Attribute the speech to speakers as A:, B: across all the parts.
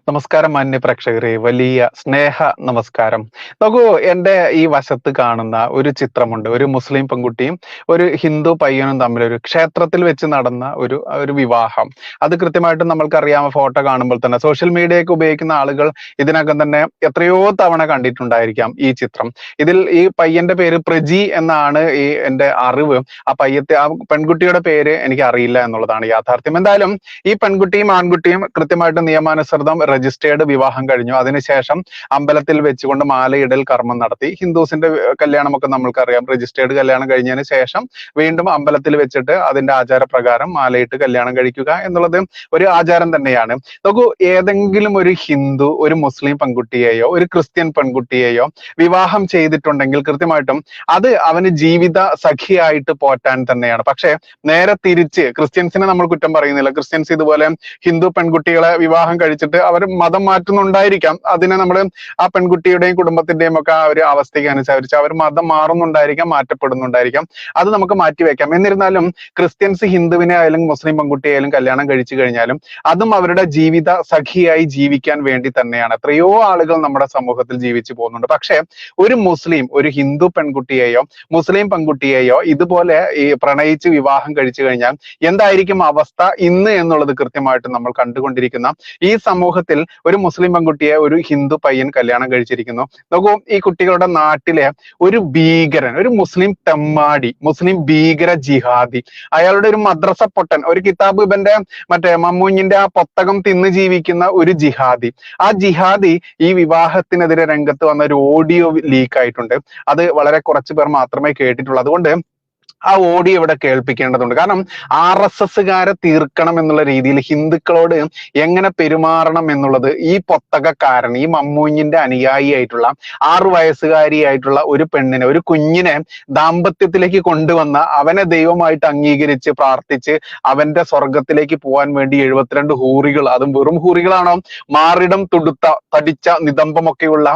A: നമസ്കാരം മാന്യ പ്രേക്ഷകരെ, വലിയ സ്നേഹ നമസ്കാരം. നോക്കൂ, എൻ്റെ ഈ വശത്ത് കാണുന്ന ഒരു ചിത്രമുണ്ട്. ഒരു മുസ്ലിം പെൺകുട്ടിയും ഒരു ഹിന്ദു പയ്യനും തമ്മിൽ ഒരു ക്ഷേത്രത്തിൽ വെച്ച് നടന്ന ഒരു ഒരു വിവാഹം. അത് കൃത്യമായിട്ടും നമ്മൾക്കറിയാം. ഫോട്ടോ കാണുമ്പോൾ തന്നെ സോഷ്യൽ മീഡിയ ഒക്കെ ഉപയോഗിക്കുന്ന ആളുകൾ ഇതിനകം തന്നെ എത്രയോ തവണ കണ്ടിട്ടുണ്ടായിരിക്കാം ഈ ചിത്രം. ഇതിൽ ഈ പയ്യന്റെ പേര് പ്രജി എന്നാണ് എൻ്റെ അറിവ്. ആ പെൺകുട്ടിയുടെ പേര് എനിക്ക് അറിയില്ല എന്നുള്ളതാണ് യാഥാർത്ഥ്യം. എന്തായാലും ഈ പെൺകുട്ടിയും ആൺകുട്ടിയും കൃത്യമായിട്ട് നിയമാനുസൃതം രജിസ്റ്റേർഡ് വിവാഹം കഴിഞ്ഞു. അതിനുശേഷം അമ്പലത്തിൽ വെച്ചുകൊണ്ട് മാലയിടൽ കർമ്മം നടത്തി. ഹിന്ദുസിന്റെ കല്യാണമൊക്കെ നമ്മൾക്കറിയാം. രജിസ്റ്റേർഡ് കല്യാണം കഴിഞ്ഞതിന് ശേഷം വീണ്ടും അമ്പലത്തിൽ വെച്ചിട്ട് അതിന്റെ ആചാരപ്രകാരം മാലയിട്ട് കല്യാണം കഴിക്കുക എന്നുള്ളത് ഒരു ആചാരം തന്നെയാണ്. നോക്കൂ, ഏതെങ്കിലും ഒരു ഹിന്ദു ഒരു മുസ്ലിം പെൺകുട്ടിയെയോ ഒരു ക്രിസ്ത്യൻ പെൺകുട്ടിയെയോ വിവാഹം ചെയ്തിട്ടുണ്ടെങ്കിൽ കൃത്യമായിട്ടും അത് അവന് ജീവിത സഖിയായിട്ട് പോറ്റാൻ തന്നെയാണ്. പക്ഷെ നേരെ തിരിച്ച് ക്രിസ്ത്യൻസിനെ നമ്മൾ കുറ്റം പറയുന്നില്ല. ക്രിസ്ത്യൻസ് ഇതുപോലെ ഹിന്ദു പെൺകുട്ടികളെ വിവാഹം കഴിച്ചിട്ട് അവർ മതം മാറ്റുന്നുണ്ടായിരിക്കാം. അതിനെ നമ്മൾ ആ പെൺകുട്ടിയുടെയും കുടുംബത്തിന്റെയും ഒക്കെ ആ ഒരു അവസ്ഥയ്ക്ക് അനുസരിച്ച് അവർ മതം മാറുന്നുണ്ടായിരിക്കാം, മാറ്റപ്പെടുന്നുണ്ടായിരിക്കാം. അത് നമുക്ക് മാറ്റിവെക്കാം. എന്നിരുന്നാലും ക്രിസ്ത്യൻസ് ഹിന്ദുവിനെ ആയാലും മുസ്ലിം പെൺകുട്ടിയായാലും കല്യാണം കഴിച്ചു കഴിഞ്ഞാലും അതും അവരുടെ ജീവിത സഖിയായി ജീവിക്കാൻ വേണ്ടി തന്നെയാണ്. എത്രയോ ആളുകൾ നമ്മുടെ സമൂഹത്തിൽ ജീവിച്ചു പോകുന്നുണ്ട്. പക്ഷെ ഒരു മുസ്ലിം ഒരു ഹിന്ദു പെൺകുട്ടിയെയോ മുസ്ലിം പെൺകുട്ടിയെയോ ഇതുപോലെ ഈ പ്രണയിച്ച് വിവാഹം കഴിച്ചു കഴിഞ്ഞാൽ എന്തായിരിക്കും അവസ്ഥ ഇന്ന് എന്നുള്ളത് കൃത്യമായിട്ട് നമ്മൾ കണ്ടുകൊണ്ടിരിക്കുന്ന ഈ സമൂഹത്തിൽ ഒരു മുസ്ലിം പെൺകുട്ടിയെ ഒരു ഹിന്ദു പയ്യൻ കല്യാണം കഴിച്ചിരിക്കുന്നു. നോക്കൂ, ഈ കുട്ടികളുടെ നാട്ടിലെ ഒരു ഭീകരൻ, ഒരു മുസ്ലിം തെമ്മാടി, മുസ്ലിം ഭീകര ജിഹാദി, അയാളുടെ ഒരു മദ്രസ പൊട്ടൻ, ഒരു കിതാബ് ഇവന്റെ മറ്റേ മമ്മൂഞ്ഞിന്റെ ആ പുസ്തകം തിന്ന് ജീവിക്കുന്ന ഒരു ജിഹാദി. ആ ജിഹാദി ഈ വിവാഹത്തിനെതിരെ രംഗത്ത് വന്ന ഒരു ഓഡിയോ ലീക്ക് ആയിട്ടുണ്ട്. അത് വളരെ കുറച്ചു പേർ മാത്രമേ കേട്ടിട്ടുള്ളൂ. അതുകൊണ്ട് ആ ഓഡിയോ ഇവിടെ കേൾപ്പിക്കേണ്ടതുണ്ട്. കാരണം RSSകാരെ തീർക്കണം എന്നുള്ള രീതിയിൽ ഹിന്ദുക്കളോട് എങ്ങനെ പെരുമാറണം എന്നുള്ളത് ഈ പൊത്തകക്കാരൻ, ഈ മമ്മൂഞ്ഞിന്റെ അനുയായിയായിട്ടുള്ള 6 വയസ്സുകാരിയായിട്ടുള്ള ഒരു പെണ്ണിനെ, ഒരു കുഞ്ഞിനെ ദാമ്പത്യത്തിലേക്ക് കൊണ്ടുവന്ന അവനെ ദൈവമായിട്ട് അംഗീകരിച്ച് പ്രാർത്ഥിച്ച് അവന്റെ സ്വർഗത്തിലേക്ക് പോകാൻ വേണ്ടി 72 ഹൂറികൾ, അതും വെറും ഹൂറികളാണോ, മാറിടം തടിച്ച നിതംബമൊക്കെയുള്ള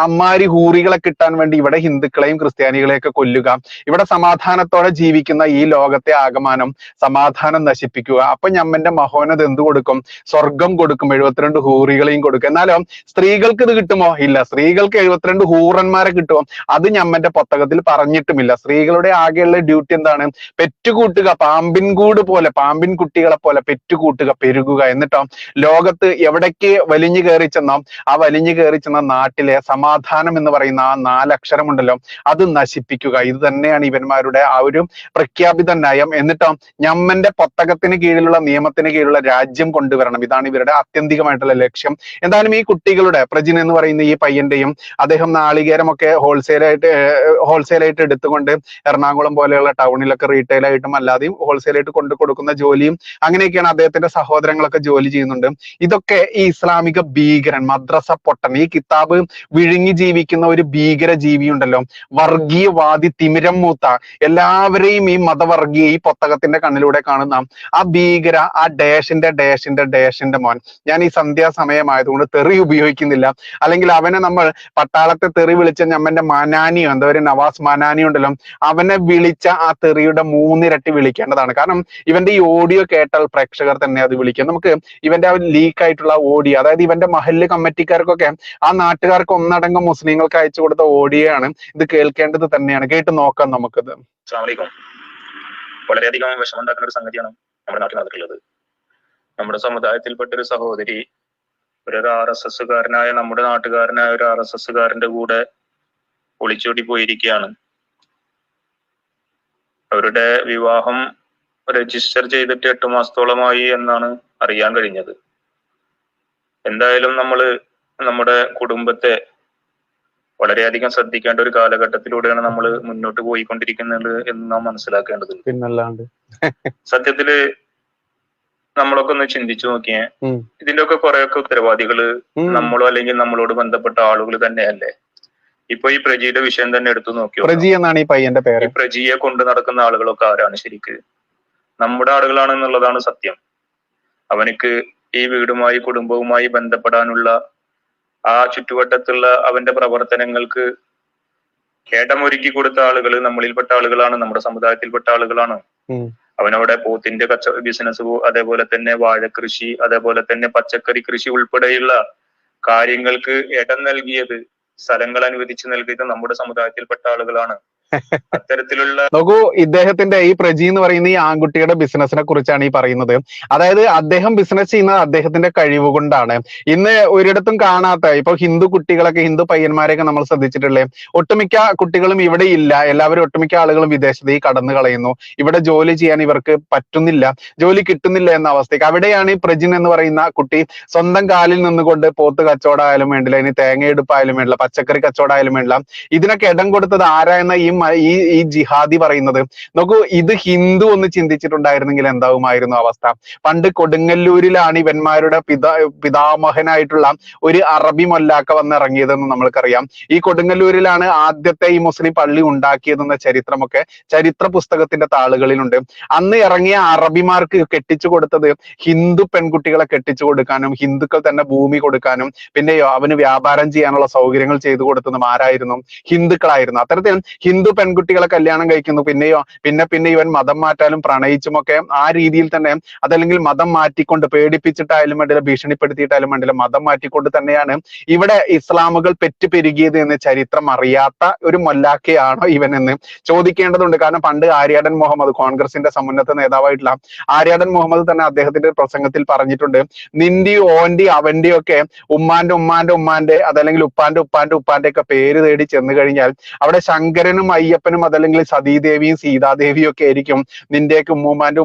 A: അമ്മാരി ഹൂറികളെ കിട്ടാൻ വേണ്ടി ഇവിടെ ഹിന്ദുക്കളെയും ക്രിസ്ത്യാനികളെയൊക്കെ കൊല്ലുക, ഇവിടെ സമാധാനത്തോടെ ജീവിക്കുന്ന ഈ ലോകത്തെ ആകമാനം സമാധാനം നശിപ്പിക്കുക. അപ്പൊ ഞമ്മന്റെ മഹോനത് എന്ത് കൊടുക്കും? സ്വർഗം കൊടുക്കും, 72 ഹൂറികളെയും കൊടുക്കും. എന്നാലും സ്ത്രീകൾക്ക് ഇത് കിട്ടുമോ? ഇല്ല. സ്ത്രീകൾക്ക് 72 ഹൂറന്മാരെ കിട്ടുമോ? അത് ഞമ്മന്റെ പുസ്തകത്തിൽ പറഞ്ഞിട്ടുമില്ല. സ്ത്രീകളുടെ ആകെയുള്ള ഡ്യൂട്ടി എന്താണ്? പെറ്റുകൂട്ടുക, പാമ്പിൻകൂട് പോലെ, പാമ്പിൻ കുട്ടികളെ പോലെ പെറ്റുകൂട്ടുക, പെരുകുക. എന്നിട്ടോ ലോകത്ത് എവിടേക്ക് വലിഞ്ഞു കയറി ചെന്നോ ആ വലിഞ്ഞു കയറി ചെന്ന നാട്ടിലെ സമാധാനം എന്ന് പറയുന്ന ആ 4 അക്ഷരമുണ്ടല്ലോ, അത് നശിപ്പിക്കുക. ഇത് തന്നെയാണ് ഇവന്മാരുടെ ആ ഒരു പ്രഖ്യാപിത നയം. എന്നിട്ടോ ഞമ്മന്റെ പൊത്തകത്തിന് കീഴിലുള്ള നിയമത്തിന് കീഴിലുള്ള രാജ്യം കൊണ്ടുവരണം. ഇതാണ് ഇവരുടെ ആത്യന്തികമായിട്ടുള്ള ലക്ഷ്യം. എന്തായാലും ഈ കുട്ടികളുടെ, പ്രജിൻ എന്ന് പറയുന്ന ഈ പയ്യന്റെയും, അദ്ദേഹം നാളികേരമൊക്കെ ഹോൾസെയിലായിട്ട് എടുത്തുകൊണ്ട് എറണാകുളം പോലെയുള്ള ടൗണിലൊക്കെ റീറ്റെയിൽ ആയിട്ടും അല്ലാതെയും ഹോൾസെയിലായിട്ട് കൊണ്ടു കൊടുക്കുന്ന ജോലിയും അങ്ങനെയൊക്കെയാണ്. അദ്ദേഹത്തിന്റെ സഹോദരങ്ങളൊക്കെ ജോലി ചെയ്യുന്നുണ്ട്. ഇതൊക്കെ ഈ ഇസ്ലാമിക ഭീകരൻ, മദ്രസ പൊട്ടൻ, ഈ കിതാബ് വിഴുങ്ങി ജീവിക്കുന്ന ഒരു ഭീകര ജീവിയുണ്ടല്ലോ, വർഗീയവാദി, തിമിരം മൂത്ത, എല്ലാവരെയും ഈ മതവർഗീയ ഈ പൊത്തകത്തിന്റെ കണ്ണിലൂടെ കാണുന്ന ആ ഭീകര, ആ ഡേഷിന്റെ മോൻ. ഞാൻ ഈ സന്ധ്യാസമയമായതുകൊണ്ട് തെറി ഉപയോഗിക്കുന്നില്ല. അല്ലെങ്കിൽ അവനെ നമ്മൾ പട്ടാളത്തെ തെറി വിളിച്ച ഞമ്മന്റെ മാനാനിയോ, എന്താ പറയുക, നവാസ് മാനാനി ഉണ്ടല്ലോ, അവനെ വിളിച്ച ആ തെറിയുടെ 3 ഇരട്ടി വിളിക്കേണ്ടതാണ്. കാരണം ഇവന്റെ ഈ ഓഡിയോ കേട്ടാൽ പ്രേക്ഷകർ തന്നെ അത് വിളിക്കും. നമുക്ക് ഇവന്റെ ആ ലീക്ക് ആയിട്ടുള്ള ഓഡിയോ, അതായത് ഇവന്റെ മഹല്ല് കമ്മിറ്റിക്കാർക്കൊക്കെ, ആ നാട്ടുകാർക്ക് ഒന്നടങ്കം മുസ്ലിങ്ങൾക്ക് അയച്ചു കൊടുത്ത ഓഡിയോ ആണ്. ഇത് കേൾക്കേണ്ടത് തന്നെയാണ്. കേട്ട് നോക്കാം നമുക്കത്.
B: വളരെയധികം വിഷമമുണ്ടാക്കുന്ന ഒരു സംഗതിയാണ് നമ്മുടെ നാട്ടിൽ നടക്കുന്നത്. നമ്മുടെ സമുദായത്തിൽപ്പെട്ട ഒരു സഹോദരി ഒരു RSSകാരനായ, നമ്മുടെ നാട്ടുകാരനായ ഒരു RSSകാരന്റെ കൂടെ ഒളിച്ചോടി പോയിരിക്കുകയാണ്. അവരുടെ വിവാഹം രജിസ്റ്റർ ചെയ്തിട്ട് 8 മാസത്തോളമായി എന്നാണ് അറിയാൻ കഴിഞ്ഞത്. എന്തായാലും നമ്മുടെ കുടുംബത്തെ വളരെയധികം ശ്രദ്ധിക്കേണ്ട ഒരു കാലഘട്ടത്തിലൂടെയാണ് നമ്മൾ മുന്നോട്ട് പോയിക്കൊണ്ടിരിക്കുന്നത് എന്ന് നാം മനസ്സിലാക്കേണ്ടതുണ്ട്.
A: പിന്നല്ലാണ്ട്
B: സത്യത്തില് നമ്മളൊക്കെ ഒന്ന് ചിന്തിച്ചു നോക്കിയേ, ഇതിന്റെ ഒക്കെ കുറെയൊക്കെ ഉത്തരവാദികള് നമ്മളോ അല്ലെങ്കിൽ നമ്മളോട് ബന്ധപ്പെട്ട ആളുകൾ തന്നെയല്ലേ? ഇപ്പൊ ഈ പ്രജിയുടെ വിഷയം തന്നെ എടുത്തു നോക്കിയോ,
A: പ്രജി എന്നാണ് ഈ പയ്യന്റെ പേര്.
B: ഈ പ്രജിയെ കൊണ്ട് നടക്കുന്ന ആളുകളൊക്കെ ആരാണ്? ശരിക്ക് നമ്മുടെ ആളുകളാണ് എന്നുള്ളതാണ് സത്യം. അവനക്ക് ഈ വീടുമായി, കുടുംബവുമായി ബന്ധപ്പെടാനുള്ള ആ ചുറ്റുവട്ടത്തുള്ള അവന്റെ പ്രവർത്തനങ്ങൾക്ക് ഇടമൊരുക്കി കൊടുത്ത ആളുകൾ നമ്മളിൽപ്പെട്ട ആളുകളാണ്, നമ്മുടെ സമുദായത്തിൽപ്പെട്ട ആളുകളാണ്. അവനവിടെ പോത്തിന്റെ ബിസിനസ്, അതേപോലെ തന്നെ വാഴകൃഷി, അതേപോലെ തന്നെ പച്ചക്കറി കൃഷി ഉൾപ്പെടെയുള്ള കാര്യങ്ങൾക്ക് ഇടം നൽകിയത്, സ്ഥലങ്ങൾ അനുവദിച്ച് നൽകിയത് നമ്മുടെ സമുദായത്തിൽപ്പെട്ട ആളുകളാണ്. അത്തരത്തിലുള്ള
A: നോക്കൂ, ഇദ്ദേഹത്തിന്റെ ഈ പ്രജി എന്ന് പറയുന്ന ഈ ആൺകുട്ടിയുടെ ബിസിനസിനെ കുറിച്ചാണ് ഈ പറയുന്നത്. അതായത് അദ്ദേഹം ബിസിനസ് ചെയ്യുന്നത് അദ്ദേഹത്തിന്റെ കഴിവ് കൊണ്ടാണ്. ഇന്ന് ഒരിടത്തും കാണാത്ത, ഇപ്പൊ ഹിന്ദു കുട്ടികളൊക്കെ, ഹിന്ദു പയ്യന്മാരെയൊക്കെ നമ്മൾ ശ്രദ്ധിച്ചിട്ടില്ലേ, ഒട്ടുമിക്ക കുട്ടികളും ഇവിടെ ഇല്ല. എല്ലാവരും, ഒട്ടുമിക്ക ആളുകളും വിദേശത്തേക്ക് കടന്നു കളയുന്നു. ഇവിടെ ജോലി ചെയ്യാൻ ഇവർക്ക് പറ്റുന്നില്ല, ജോലി കിട്ടുന്നില്ല എന്ന അവസ്ഥയ്ക്ക്. അവിടെയാണ് ഈ പ്രജിൻ എന്ന് പറയുന്ന കുട്ടി സ്വന്തം കാലിൽ നിന്നുകൊണ്ട് പോത്ത് കച്ചവടമായാലും വേണ്ടില്ല, ഇനി തേങ്ങയെടുപ്പായാലും വേണ്ടില്ല, പച്ചക്കറി കച്ചവടമായാലും വേണ്ടില്ല, ഇതിനൊക്കെ ഇടം കൊടുത്തത് ആരാ എന്ന ഈ ജിഹാദി പറയുന്നത്. നോക്കൂ, ഇത് ഹിന്ദു ഒന്ന് ചിന്തിച്ചിട്ടുണ്ടായിരുന്നെങ്കിൽ എന്താവുമായിരുന്നു അവസ്ഥ? പണ്ട് കൊടുങ്ങല്ലൂരിലാണ് ഇവന്മാരുടെ പിതാമഹനായിട്ടുള്ള ഒരു അറബി മൊല്ലാക്ക വന്നിറങ്ങിയതെന്ന് നമ്മൾക്കറിയാം. ഈ കൊടുങ്ങല്ലൂരിലാണ് ആദ്യത്തെ ഈ മുസ്ലിം പള്ളി ഉണ്ടാക്കിയതെന്ന ചരിത്രമൊക്കെ ചരിത്ര പുസ്തകത്തിന്റെ താളുകളിലുണ്ട്. അന്ന് ഇറങ്ങിയ അറബിമാർക്ക് കെട്ടിച്ചു കൊടുത്തത് ഹിന്ദു പെൺകുട്ടികളെ കെട്ടിച്ചു കൊടുക്കാനും, ഹിന്ദുക്കൾ തന്നെ ഭൂമി കൊടുക്കാനും, പിന്നെയോ അവന് വ്യാപാരം ചെയ്യാനുള്ള സൗകര്യങ്ങൾ ചെയ്തു കൊടുത്തതും ആരായിരുന്നു? ഹിന്ദുക്കളായിരുന്നു. അത്തരത്തിൽ ഹിന്ദു പെൺകുട്ടികളെ കല്യാണം കഴിക്കുന്നു. പിന്നെ ഇവൻ മതം മാറ്റാനും പ്രണയിച്ചുമൊക്കെ ആ രീതിയിൽ തന്നെ, അതല്ലെങ്കിൽ മതം മാറ്റിക്കൊണ്ട്, പേടിപ്പിച്ചിട്ടായാലും വേണ്ടില്ല, ഭീഷണിപ്പെടുത്തിയിട്ടായാലും വേണ്ടില്ല, മതം മാറ്റിക്കൊണ്ട് തന്നെയാണ് ഇവിടെ ഇസ്ലാമുകൾ പെറ്റുപെരുകിയത് എന്ന് ചരിത്രം അറിയാത്ത ഒരു മൊല്ലാക്കയാണോ ഇവൻ എന്ന് ചോദിക്കേണ്ടതുണ്ട്. കാരണം പണ്ട് ആര്യാടൻ മുഹമ്മദ്, കോൺഗ്രസിന്റെ സമുന്നത നേതാവായിട്ടുള്ള ആര്യാടൻ മുഹമ്മദ് തന്നെ അദ്ദേഹത്തിന്റെ പ്രസംഗത്തിൽ പറഞ്ഞിട്ടുണ്ട്, നിന്റെയും ഓന്റെയും അവന്റെയും ഒക്കെ ഉമ്മാന്റെ അതല്ലെങ്കിൽ ഉപ്പാന്റെ ഒക്കെ പേര് തേടി ചെന്ന് കഴിഞ്ഞാൽ അവിടെ ശങ്കരനും അയ്യപ്പനും അതല്ലെങ്കിൽ സതീദേവിയും സീതാദേവിയും ഒക്കെ ആയിരിക്കും നിന്റെയൊക്കെ ഉമ്മാന്റെ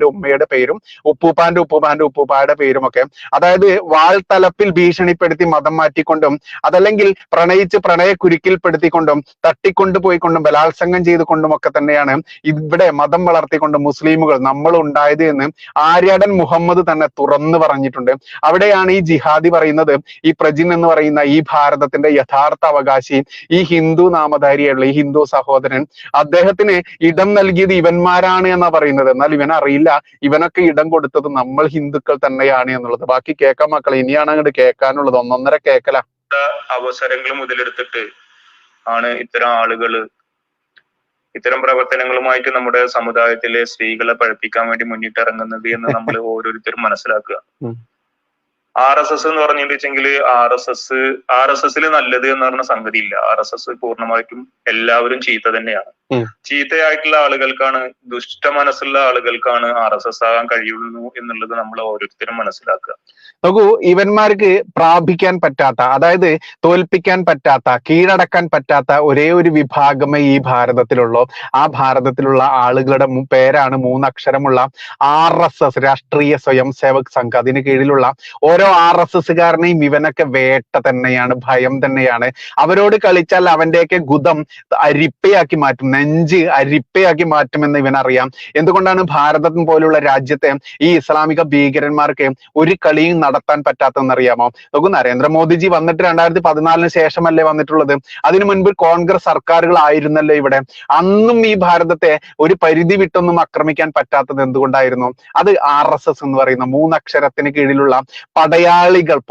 A: ഉമ്മയുടെ പേരും ഉപ്പൂപ്പാന്റെ പേരും ഒക്കെ. അതായത് വാൾത്തലപ്പിൽ ഭീഷണിപ്പെടുത്തി മതം മാറ്റിക്കൊണ്ടും, അതല്ലെങ്കിൽ പ്രണയ കുരുക്കിൽപ്പെടുത്തിക്കൊണ്ടും, തട്ടിക്കൊണ്ടുപോയിക്കൊണ്ടും, ബലാത്സംഗം ചെയ്തുകൊണ്ടും ഒക്കെ തന്നെയാണ് ഇവിടെ മതം വളർത്തിക്കൊണ്ട് മുസ്ലിമുകൾ നമ്മൾ ഉണ്ടായത് എന്ന് ആര്യാടൻ മുഹമ്മദ് തന്നെ തുറന്നു പറഞ്ഞിട്ടുണ്ട്. അവിടെയാണ് ഈ ജിഹാദി പറയുന്നത്, ഈ പ്രജിൻ എന്ന് പറയുന്ന ഈ ഭാരതത്തിന്റെ യഥാർത്ഥ അവകാശി, ഈ ഹിന്ദു നാമധാരിയായിട്ടുള്ള ഈ ഹിന്ദു സഹോദരൻ, അദ്ദേഹത്തിന് ഇടം നൽകിയത് ഇവന്മാരാണ് എന്നാ പറയുന്നത്. എന്നാൽ ഇവൻ അറിയില്ല, ഇവനൊക്കെ ഇടം കൊടുത്തത് നമ്മൾ ഹിന്ദുക്കൾ തന്നെയാണ് എന്നുള്ളത്. ബാക്കി കേൾക്കാൻ മക്കളെ, ഇനിയാണ് അങ്ങോട്ട് കേൾക്കാനുള്ളത്, ഒന്നൊന്നര കേക്കല.
B: അവസരങ്ങൾ മുതലെടുത്തിട്ട് ആണ് ഇത്തരം ആളുകള് ഇത്തരം പ്രവർത്തനങ്ങളുമായിട്ട് നമ്മുടെ സമുദായത്തിലെ സ്ത്രീകളെ പഠിപ്പിക്കാൻ വേണ്ടി മുന്നിട്ടിറങ്ങുന്നത് എന്ന് നമ്മൾ ഓരോരുത്തരും മനസ്സിലാക്കുക. RSS എന്ന് പറഞ്ഞിട്ടുണ്ടെങ്കിൽ RSS നല്ലത് എന്ന് പറഞ്ഞ സംഗതി ഇല്ല. RSS പൂർണ്ണമായിട്ടും എല്ലാവരും ചീത്ത തന്നെയാണ്. ചീത്തയായിട്ടുള്ള ആളുകൾക്കാണ്, ദുഷ്ട മനസ്സുള്ള ആളുകൾക്കാണ് RSS ആകാൻ കഴിയുള്ളൂ എന്നുള്ളത് നമ്മൾ ഓരോരുത്തരും മനസ്സിലാക്കുക.
A: നോക്കൂ, ഇവന്മാർക്ക് പ്രാപിക്കാൻ പറ്റാത്ത, അതായത് തോൽപ്പിക്കാൻ പറ്റാത്ത, കീഴടക്കാൻ പറ്റാത്ത ഒരേ ഒരു വിഭാഗമേ ഈ ഭാരതത്തിലുള്ളൂ. ആ ഭാരതത്തിലുള്ള ആളുകളുടെ പേരാണ് 3 അക്ഷരമുള്ള RSS, രാഷ്ട്രീയ സ്വയം സേവക് സംഘ്. അതിന് കീഴിലുള്ള ഓരോ RSSകാരനെയും ഇവനൊക്കെ വേട്ട തന്നെയാണ്, ഭയം തന്നെയാണ്. അവരോട് കളിച്ചാൽ അവന്റെയൊക്കെ ഗുദം അരിപ്പയാക്കി മാറ്റും, നെഞ്ച് അരിപ്പയാക്കി മാറ്റുമെന്ന് ഇവനറിയാം. എന്തുകൊണ്ടാണ് ഭാരതം പോലുള്ള രാജ്യത്തെ ഈ ഇസ്ലാമിക ഭീകരന്മാർക്ക് ഒരു കളിയും നടത്താൻ പറ്റാത്തതെന്നറിയാമോ? നോക്കൂ, നരേന്ദ്രമോദിജി വന്നിട്ട് 2014 ശേഷമല്ലേ വന്നിട്ടുള്ളത്? അതിനു മുൻപ് കോൺഗ്രസ് സർക്കാരുകൾ ആയിരുന്നല്ലോ ഇവിടെ. അന്നും ഈ ഭാരതത്തെ ഒരു പരിധി വിട്ടൊന്നും ആക്രമിക്കാൻ പറ്റാത്തത് എന്തുകൊണ്ടായിരുന്നു? അത് RSS എന്ന് പറയുന്ന 3 അക്ഷരത്തിന് കീഴിലുള്ള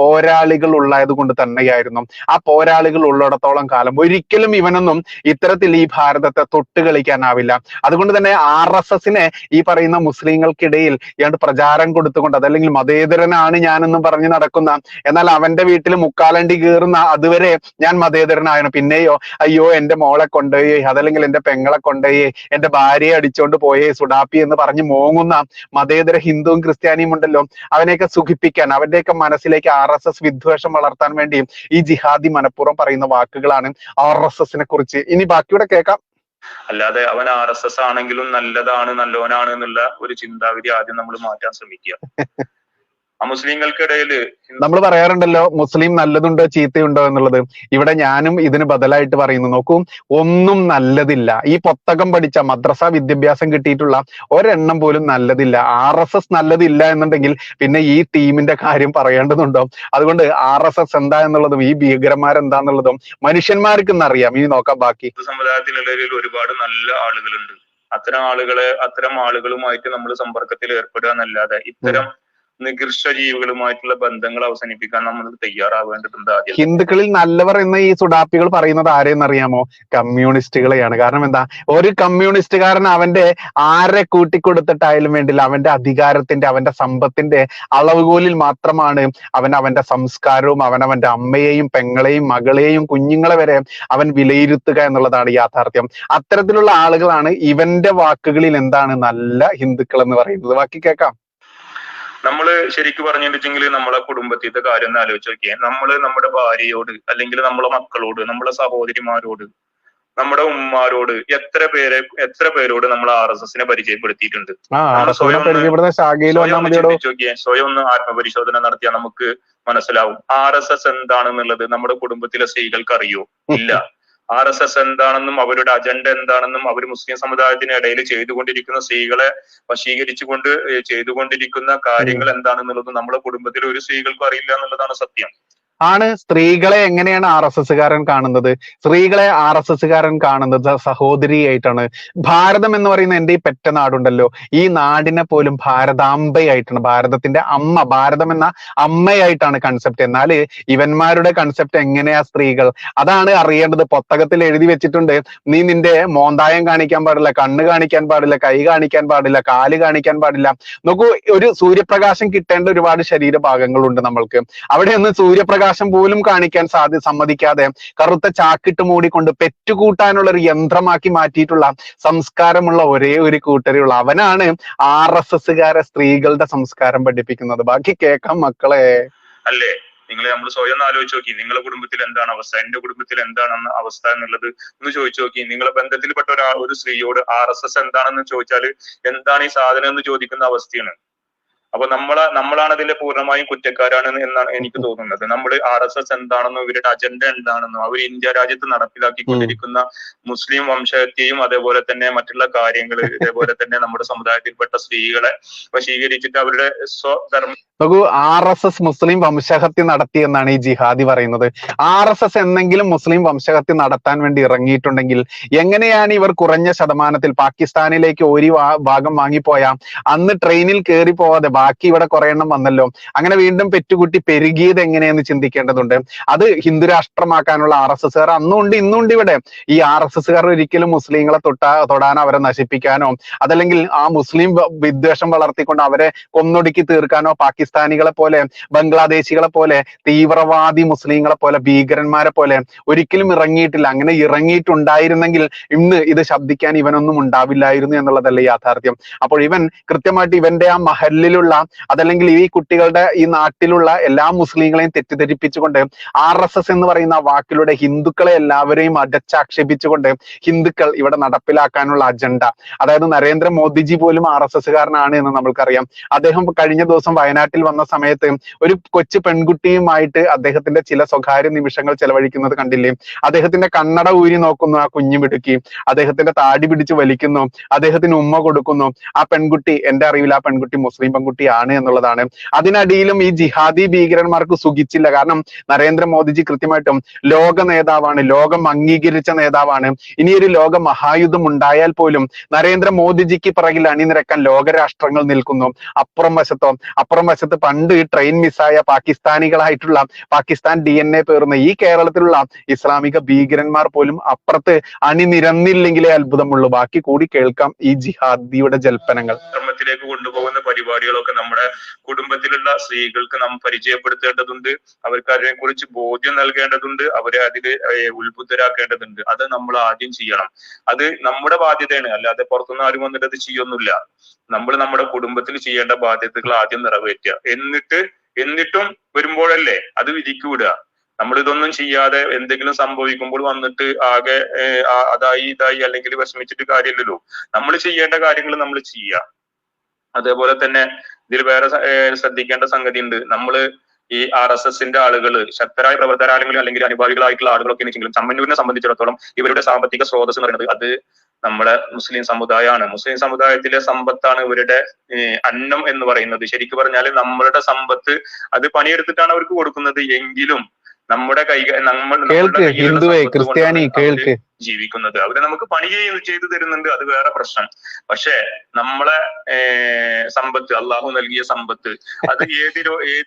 A: പോരാളികൾ ഉള്ളത് കൊണ്ട് തന്നെയായിരുന്നു. ആ പോരാളികൾ ഉള്ളിടത്തോളം കാലം ഒരിക്കലും ഇവനൊന്നും ഇത്തരത്തിൽ ഈ ഭാരതത്തെ തൊട്ട് കളിക്കാനാവില്ല. അതുകൊണ്ട് തന്നെ RSSനെ ഈ പറയുന്ന മുസ്ലിങ്ങൾക്കിടയിൽ ഇയാണ്ട് പ്രചാരം കൊടുത്തുകൊണ്ട്, അതല്ലെങ്കിൽ മതേതരനാണ് ഞാനെന്നും പറഞ്ഞ് നടക്കുന്ന, എന്നാൽ അവന്റെ വീട്ടിൽ മുക്കാലണ്ടി കീറുന്ന അതുവരെ ഞാൻ മതേതരനായിരുന്നു, പിന്നെയോ അയ്യോ എന്റെ മോളെ കൊണ്ടുപോയി, അതല്ലെങ്കിൽ എന്റെ പെങ്ങളെ കൊണ്ടുപോയി, എന്റെ ഭാര്യയെ അടിച്ചോണ്ട് പോയേ സുഡാപ്പി എന്ന് പറഞ്ഞ് മോങ്ങുന്ന മതേതര ഹിന്ദുവും ക്രിസ്ത്യാനിയും ഉണ്ടല്ലോ, അവനെയൊക്കെ സുഖിപ്പിക്കാൻ, അവന്റെയൊക്കെ മനസ്സിലേക്ക് RSS വിദ്വേഷം വളർത്താൻ വേണ്ടി ഈ ജിഹാദി മനഃപൂർവ്വം പറയുന്ന വാക്കുകളാണ് RSSനെ കുറിച്ച്. ഇനി ബാക്കിയൂടെ കേൾക്കാം.
B: അല്ലാതെ അവൻ RSS ആണെങ്കിലും നല്ലവനാണ് എന്നുള്ള ഒരു ചിന്താഗതി ആദ്യം നമ്മൾ മാറ്റാൻ ശ്രമിക്കുക. മുസ്ലിങ്ങൾക്കിടയിൽ
A: നമ്മൾ പറയാറുണ്ടല്ലോ, മുസ്ലിം നല്ലതുണ്ടോ ചീത്തയുണ്ടോ എന്നുള്ളത്. ഇവിടെ ഞാനും ഇതിന് ബദലായിട്ട് പറയുന്നു. നോക്കൂ, ഒന്നും നല്ലതില്ല. ഈ പുസ്തകം പഠിച്ച മദ്രസ വിദ്യാഭ്യാസം കിട്ടിയിട്ടുള്ള ഒരെണ്ണം പോലും നല്ലതില്ല. RSS നല്ലതില്ല എന്നുണ്ടെങ്കിൽ പിന്നെ ഈ ടീമിന്റെ കാര്യം പറയേണ്ടതുണ്ടോ? അതുകൊണ്ട് RSS എന്താ എന്നുള്ളതും ഈ ഭീകരന്മാരെന്താന്നുള്ളതും മനുഷ്യന്മാർക്ക് അറിയാം. ഇനി നോക്കാം ബാക്കി.
B: സമുദായത്തിനുള്ളിൽ ഒരുപാട് നല്ല ആളുകളുണ്ട്. അത്തരം ആളുകളുമായിട്ട് നമ്മൾ സമ്പർക്കത്തിൽ ഏർപ്പെടുക എന്നല്ലാതെ ഇത്തരം നികൃഷ്ട ജീവികളുമായിട്ടുള്ള ബന്ധങ്ങൾ അവസാനിപ്പിക്കാൻ നമ്മൾ തയ്യാറാവേണ്ടതുണ്ട് ആദ്യം.
A: ഹിന്ദുക്കളിൽ നല്ലവർ എന്ന് ഈ സുഡാപ്പികൾ പറയുന്നത് ആരെയെന്നറിയാമോ? കമ്മ്യൂണിസ്റ്റുകളെയാണ്. കാരണം എന്താ, ഒരു കമ്മ്യൂണിസ്റ്റുകാരൻ അവന്റെ ആരെ കൂട്ടിക്കൊടുത്തിട്ടായാലും വേണ്ടില്ല, അവന്റെ അധികാരത്തിന്റെ അവന്റെ സമ്പത്തിന്റെ അളവുകോലിൽ മാത്രമാണ് അവന്റെ സംസ്കാരവും അവന്റെ അമ്മയെയും പെങ്ങളെയും മകളെയും കുഞ്ഞുങ്ങളെ വരെ അവൻ വിലയിരുത്തുക എന്നുള്ളതാണ് യാഥാർത്ഥ്യം. അത്തരത്തിലുള്ള ആളുകളാണ് ഇവന്റെ വാക്കുകളിൽ എന്താണ് നല്ല ഹിന്ദുക്കൾ എന്ന് പറയുന്നത്. ബാക്കി കേൾക്കാം.
B: നമ്മള് ശരിക്കും പറഞ്ഞിട്ടുണ്ടെങ്കിൽ നമ്മളെ കുടുംബത്തിലത്തെ കാര്യം ഒന്ന് ആലോചിച്ച് നോക്കിയാൽ, നമ്മള് നമ്മുടെ ഭാര്യയോട് അല്ലെങ്കിൽ നമ്മളെ മക്കളോട് നമ്മളെ സഹോദരിമാരോട് നമ്മുടെ ഉമ്മാരോട് എത്ര പേരോട് നമ്മൾ RSS പരിചയപ്പെടുത്തിയിട്ടുണ്ട്. സ്വയം ഒന്ന് ആത്മപരിശോധന നടത്തിയാൽ നമുക്ക് മനസ്സിലാവും RSS എന്താണെന്നുള്ളത് നമ്മുടെ കുടുംബത്തിലെ സ്ത്രീകൾക്ക് അറിയോ? ഇല്ല. RSS എന്താണെന്നും അവരുടെ അജണ്ട എന്താണെന്നും അവർ മുസ്ലിം സമുദായത്തിനിടയിൽ ചെയ്തുകൊണ്ടിരിക്കുന്ന സ്ത്രീകളെ വശീകരിച്ചുകൊണ്ട് ചെയ്തുകൊണ്ടിരിക്കുന്ന കാര്യങ്ങൾ എന്താണെന്നുള്ളതും നമ്മുടെ കുടുംബത്തിലെ ഒരു സ്ത്രീകൾക്കും അറിയില്ല എന്നുള്ളതാണ് സത്യം.
A: ആണ്. സ്ത്രീകളെ എങ്ങനെയാണ് RSSകാരൻ കാണുന്നത്? സ്ത്രീകളെ RSSകാരൻ കാണുന്നത് സഹോദരിയായിട്ടാണ്. ഭാരതം എന്ന് പറയുന്ന എന്റെ ഈ പെറ്റ നാടുണ്ടല്ലോ, ഈ നാടിനെ പോലും ഭാരതാംബയായിട്ടാണ്, ഭാരതത്തിന്റെ അമ്മ, ഭാരതം എന്ന അമ്മയായിട്ടാണ് കൺസെപ്റ്റ്. എന്നാൽ ഇവന്മാരുടെ കൺസെപ്റ്റ് എങ്ങനെയാ സ്ത്രീകൾ? അതാണ് അറിയേണ്ടത്. പുസ്തകത്തിൽ എഴുതി വെച്ചിട്ടുണ്ട്, നീ നിന്റെ മോന്തായം കാണിക്കാൻ പാടില്ല, കണ്ണ് കാണിക്കാൻ പാടില്ല, കൈ കാണിക്കാൻ പാടില്ല, കാല് കാണിക്കാൻ പാടില്ല. നോക്കൂ, ഒരു സൂര്യപ്രകാശം കിട്ടേണ്ട ഒരുപാട് ശരീരഭാഗങ്ങളുണ്ട് നമ്മൾക്ക്. അവിടെ ഒന്ന് സൂര്യപ്രകാശം പോലും കാണിക്കാൻ സമ്മതിക്കാതെ കറുത്ത ചാക്കിട്ട് മൂടിക്കൊണ്ട് പെറ്റുകൂട്ടാനുള്ള ഒരു യന്ത്രമാക്കി മാറ്റിയിട്ടുള്ള സംസ്കാരമുള്ള ഒരേ ഒരു കൂട്ടരുള്ള അവനാണ് RSSകാരെ സ്ത്രീകളുടെ സംസ്കാരം പഠിപ്പിക്കുന്നത്. ബാക്കി കേൾക്കാം മക്കളെ.
B: അല്ലേ? നമ്മൾ സ്വയം ആലോചിച്ച് നോക്കി, നിങ്ങളുടെ കുടുംബത്തിൽ എന്താണ് അവസ്ഥ, എന്റെ കുടുംബത്തിൽ എന്താണ് അവസ്ഥ എന്നുള്ളത് ഒന്ന് ചോദിച്ചു നോക്കി. നിങ്ങളെ ബന്ധത്തിൽപ്പെട്ട ഒരു സ്ത്രീയോട് RSS എന്താണെന്ന് ചോദിച്ചാൽ എന്താണ് ഈ സാധനം എന്ന് ചോദിക്കുന്ന അവസ്ഥയാണ്. അപ്പൊ നമ്മളാണ് അതിന്റെ പൂർണ്ണമായും കുറ്റക്കാരാണ് എന്നാണ് എനിക്ക് തോന്നുന്നത്. നമ്മൾ RSS എന്താണെന്നോ ഇവരുടെ അജണ്ട എന്താണെന്നോ അവർ ഇന്ത്യ രാജ്യത്ത് നടപ്പിലാക്കിക്കൊണ്ടിരിക്കുന്ന മുസ്ലിം വംശത്തെയും അതേപോലെ തന്നെ മറ്റുള്ള കാര്യങ്ങൾ, ഇതേപോലെ തന്നെ നമ്മുടെ സമുദായത്തിൽപ്പെട്ട സ്ത്രീകളെ വശീകരിച്ചിട്ട് അവരുടെ സ്വധർമ്മ
A: നോക്കൂ, RSS മുസ്ലിം വംശഹത്യ നടത്തി എന്നാണ് ഈ ജിഹാദി പറയുന്നത്. RSS എന്നെങ്കിലും മുസ്ലിം വംശഹത്യ നടത്താൻ വേണ്ടി ഇറങ്ങിയിട്ടുണ്ടെങ്കിൽ എങ്ങനെയാണ് ഇവർ കുറഞ്ഞ ശതമാനത്തിൽ പാകിസ്ഥാനിലേക്ക് ഒരു ഭാഗം വാങ്ങിപ്പോയ അന്ന് ട്രെയിനിൽ കയറി പോവാതെ ബാക്കി ഇവിടെ കുറെ എണ്ണം വന്നല്ലോ, അങ്ങനെ വീണ്ടും പെറ്റുകുട്ടി പെരുകിയത് എങ്ങനെയെന്ന് ചിന്തിക്കേണ്ടതുണ്ട്. അത് ഹിന്ദു രാഷ്ട്രമാക്കാനുള്ള RSSകാർ അന്നുണ്ട് ഇന്നുണ്ട് ഇവിടെ. ഈ RSSകാർ ഒരിക്കലും മുസ്ലിങ്ങളെ തൊടാനോ അവരെ നശിപ്പിക്കാനോ അതല്ലെങ്കിൽ ആ മുസ്ലിം വിദ്വേഷം വളർത്തിക്കൊണ്ട് അവരെ കൊന്നൊടുക്കി തീർക്കാനോ പാകിസ്ഥാനികളെ പോലെ ബംഗ്ലാദേശികളെ പോലെ തീവ്രവാദി മുസ്ലിങ്ങളെ പോലെ ഭീകരന്മാരെ പോലെ ഒരിക്കലും ഇറങ്ങിയിട്ടില്ല. അങ്ങനെ ഇറങ്ങിയിട്ടുണ്ടായിരുന്നെങ്കിൽ ഇന്ന് ഇത് ശബ്ദിക്കാൻ ഇവനൊന്നും ഉണ്ടാവില്ലായിരുന്നു എന്നുള്ളതല്ലേ യാഥാർത്ഥ്യം. അപ്പോൾ ഇവൻ കൃത്യമായിട്ട് ഇവന്റെ ആ മഹലിലുള്ള അതല്ലെങ്കിൽ ഈ കുട്ടികളുടെ ഈ നാട്ടിലുള്ള എല്ലാ മുസ്ലിങ്ങളെയും തെറ്റിദ്ധരിപ്പിച്ചുകൊണ്ട് RSS എന്ന് പറയുന്ന വാക്കിലൂടെ ഹിന്ദുക്കളെ എല്ലാവരെയും അടച്ചാക്ഷേപിച്ചുകൊണ്ട് ഹിന്ദുക്കൾ ഇവിടെ നടപ്പിലാക്കാനുള്ള അജണ്ട, അതായത് നരേന്ദ്രമോദിജി പോലും RSSകാരനാണ് എന്ന് നമ്മൾക്കറിയാം. അദ്ദേഹം കഴിഞ്ഞ ദിവസം വയനാട്ടിൽ വന്ന സമയത്ത് ഒരു കൊച്ചു പെൺകുട്ടിയുമായിട്ട് അദ്ദേഹത്തിന്റെ ചില സ്വകാര്യ നിമിഷങ്ങൾ ചെലവഴിക്കുന്നത് കണ്ടില്ലേ? അദ്ദേഹത്തിന്റെ കണ്ണട ഊരി നോക്കുന്നു ആ കുഞ്ഞു മിടുക്കി, അദ്ദേഹത്തിന്റെ താടി പിടിച്ച് വലിക്കുന്നു, അദ്ദേഹത്തിന് ഉമ്മ കൊടുക്കുന്നു. ആ പെൺകുട്ടി, എന്റെ അറിവിൽ ആ പെൺകുട്ടി മുസ്ലിം പെൺകുട്ടിയാണ് എന്നുള്ളതാണ്. അതിനടിയിലും ഈ ജിഹാദി ഭീകരന്മാർക്ക് സുഖിച്ചില്ല. കാരണം നരേന്ദ്രമോദിജി കൃത്യമായിട്ടും ലോക നേതാവാണ്, ലോകം അംഗീകരിച്ച നേതാവാണ്. ഇനിയൊരു ലോക മഹായുദ്ധം ഉണ്ടായാൽ പോലും നരേന്ദ്രമോദിജിക്ക് പിറകിൽ അണിനിരക്കാൻ ലോകരാഷ്ട്രങ്ങൾ നിൽക്കുന്നു. അപ്പുറം വശത്ത് പണ്ട് ട്രെയിൻ മിസ്സായ പാകിസ്ഥാനികളായിട്ടുള്ള പാകിസ്ഥാൻ DNA പേറുന്ന ഈ കേരളത്തിലുള്ള ഇസ്ലാമിക ഭീകരന്മാർ പോലും അപ്പുറത്ത് അണിനിരന്നില്ലെങ്കിലേ അത്ഭുതമുള്ളൂ. ബാക്കി കൂടി കേൾക്കാം ഈ ജിഹാദിയുടെ ജൽപ്പനങ്ങൾ.
B: ധർമ്മത്തിലേക്ക് കൊണ്ടുപോകുന്ന പരിപാടികളൊക്കെ നമ്മുടെ കുടുംബത്തിലുള്ള സ്ത്രീകൾക്ക് നാം പരിചയപ്പെടുത്തേണ്ടതുണ്ട്. അവർക്ക് അതിനെ കുറിച്ച് ബോധ്യം നൽകേണ്ടതുണ്ട്. അവരെ അതിൽ ഉത്ബുദ്ധരാക്കേണ്ടതുണ്ട്. അത് നമ്മൾ ആദ്യം ചെയ്യണം. അത് നമ്മുടെ ബാധ്യതയാണ്, അല്ലാതെ പുറത്തുനിന്ന് ആരും വന്നിട്ട് അത് ചെയ്യൊന്നുമില്ല. നമ്മൾ നമ്മുടെ കുടുംബത്തിൽ ചെയ്യേണ്ട ബാധ്യതകൾ ആദ്യം നിറവേറ്റുക. എന്നിട്ടും വരുമ്പോഴല്ലേ അത് വിധിക്ക് വിടുക. നമ്മൾ ഇതൊന്നും ചെയ്യാതെ എന്തെങ്കിലും സംഭവിക്കുമ്പോൾ വന്നിട്ട് ആകെ ഇതായി അല്ലെങ്കിൽ വിഷമിച്ചിട്ട് കാര്യമില്ലല്ലോ. നമ്മൾ ചെയ്യേണ്ട കാര്യങ്ങൾ നമ്മൾ ചെയ്യുക. അതേപോലെ തന്നെ ഇതിൽ വേറെ ശ്രദ്ധിക്കേണ്ട സംഗതി ഉണ്ട്. നമ്മള് ഈ RSSന്റെ ആളുകൾ ശക്തരായ പ്രവർത്തകരാണെങ്കിലും അല്ലെങ്കിൽ അനുഭാവികളായിട്ടുള്ള ആളുകളൊക്കെ വെച്ചെങ്കിലും ചമ്മന്നൂരിനെ സംബന്ധിച്ചിടത്തോളം ഇവരുടെ സാമ്പത്തിക സ്രോതസ് എന്ന് പറയുന്നത് അത് നമ്മുടെ മുസ്ലിം സമുദായമാണ്. മുസ്ലിം സമുദായത്തിലെ സമ്പത്താണ് ഇവരുടെ അന്നം എന്ന് പറയുന്നത്. ശരിക്കും പറഞ്ഞാൽ നമ്മളുടെ സമ്പത്ത് അത് പണിയെടുത്തിട്ടാണ് അവർക്ക് കൊടുക്കുന്നത്. എങ്കിലും നമ്മുടെ
A: ഹിന്ദുവേ ക്രിസ്ത്യാനി കേൾക്ക്,
B: ജീവിക്കുന്നത്. അവര് നമുക്ക് പണി ചെയ്തു തരുന്നുണ്ട്, അത് വേറെ പ്രശ്നം. പക്ഷെ നമ്മളെ സമ്പത്ത്, അള്ളാഹു നൽകിയ സമ്പത്ത്, അത്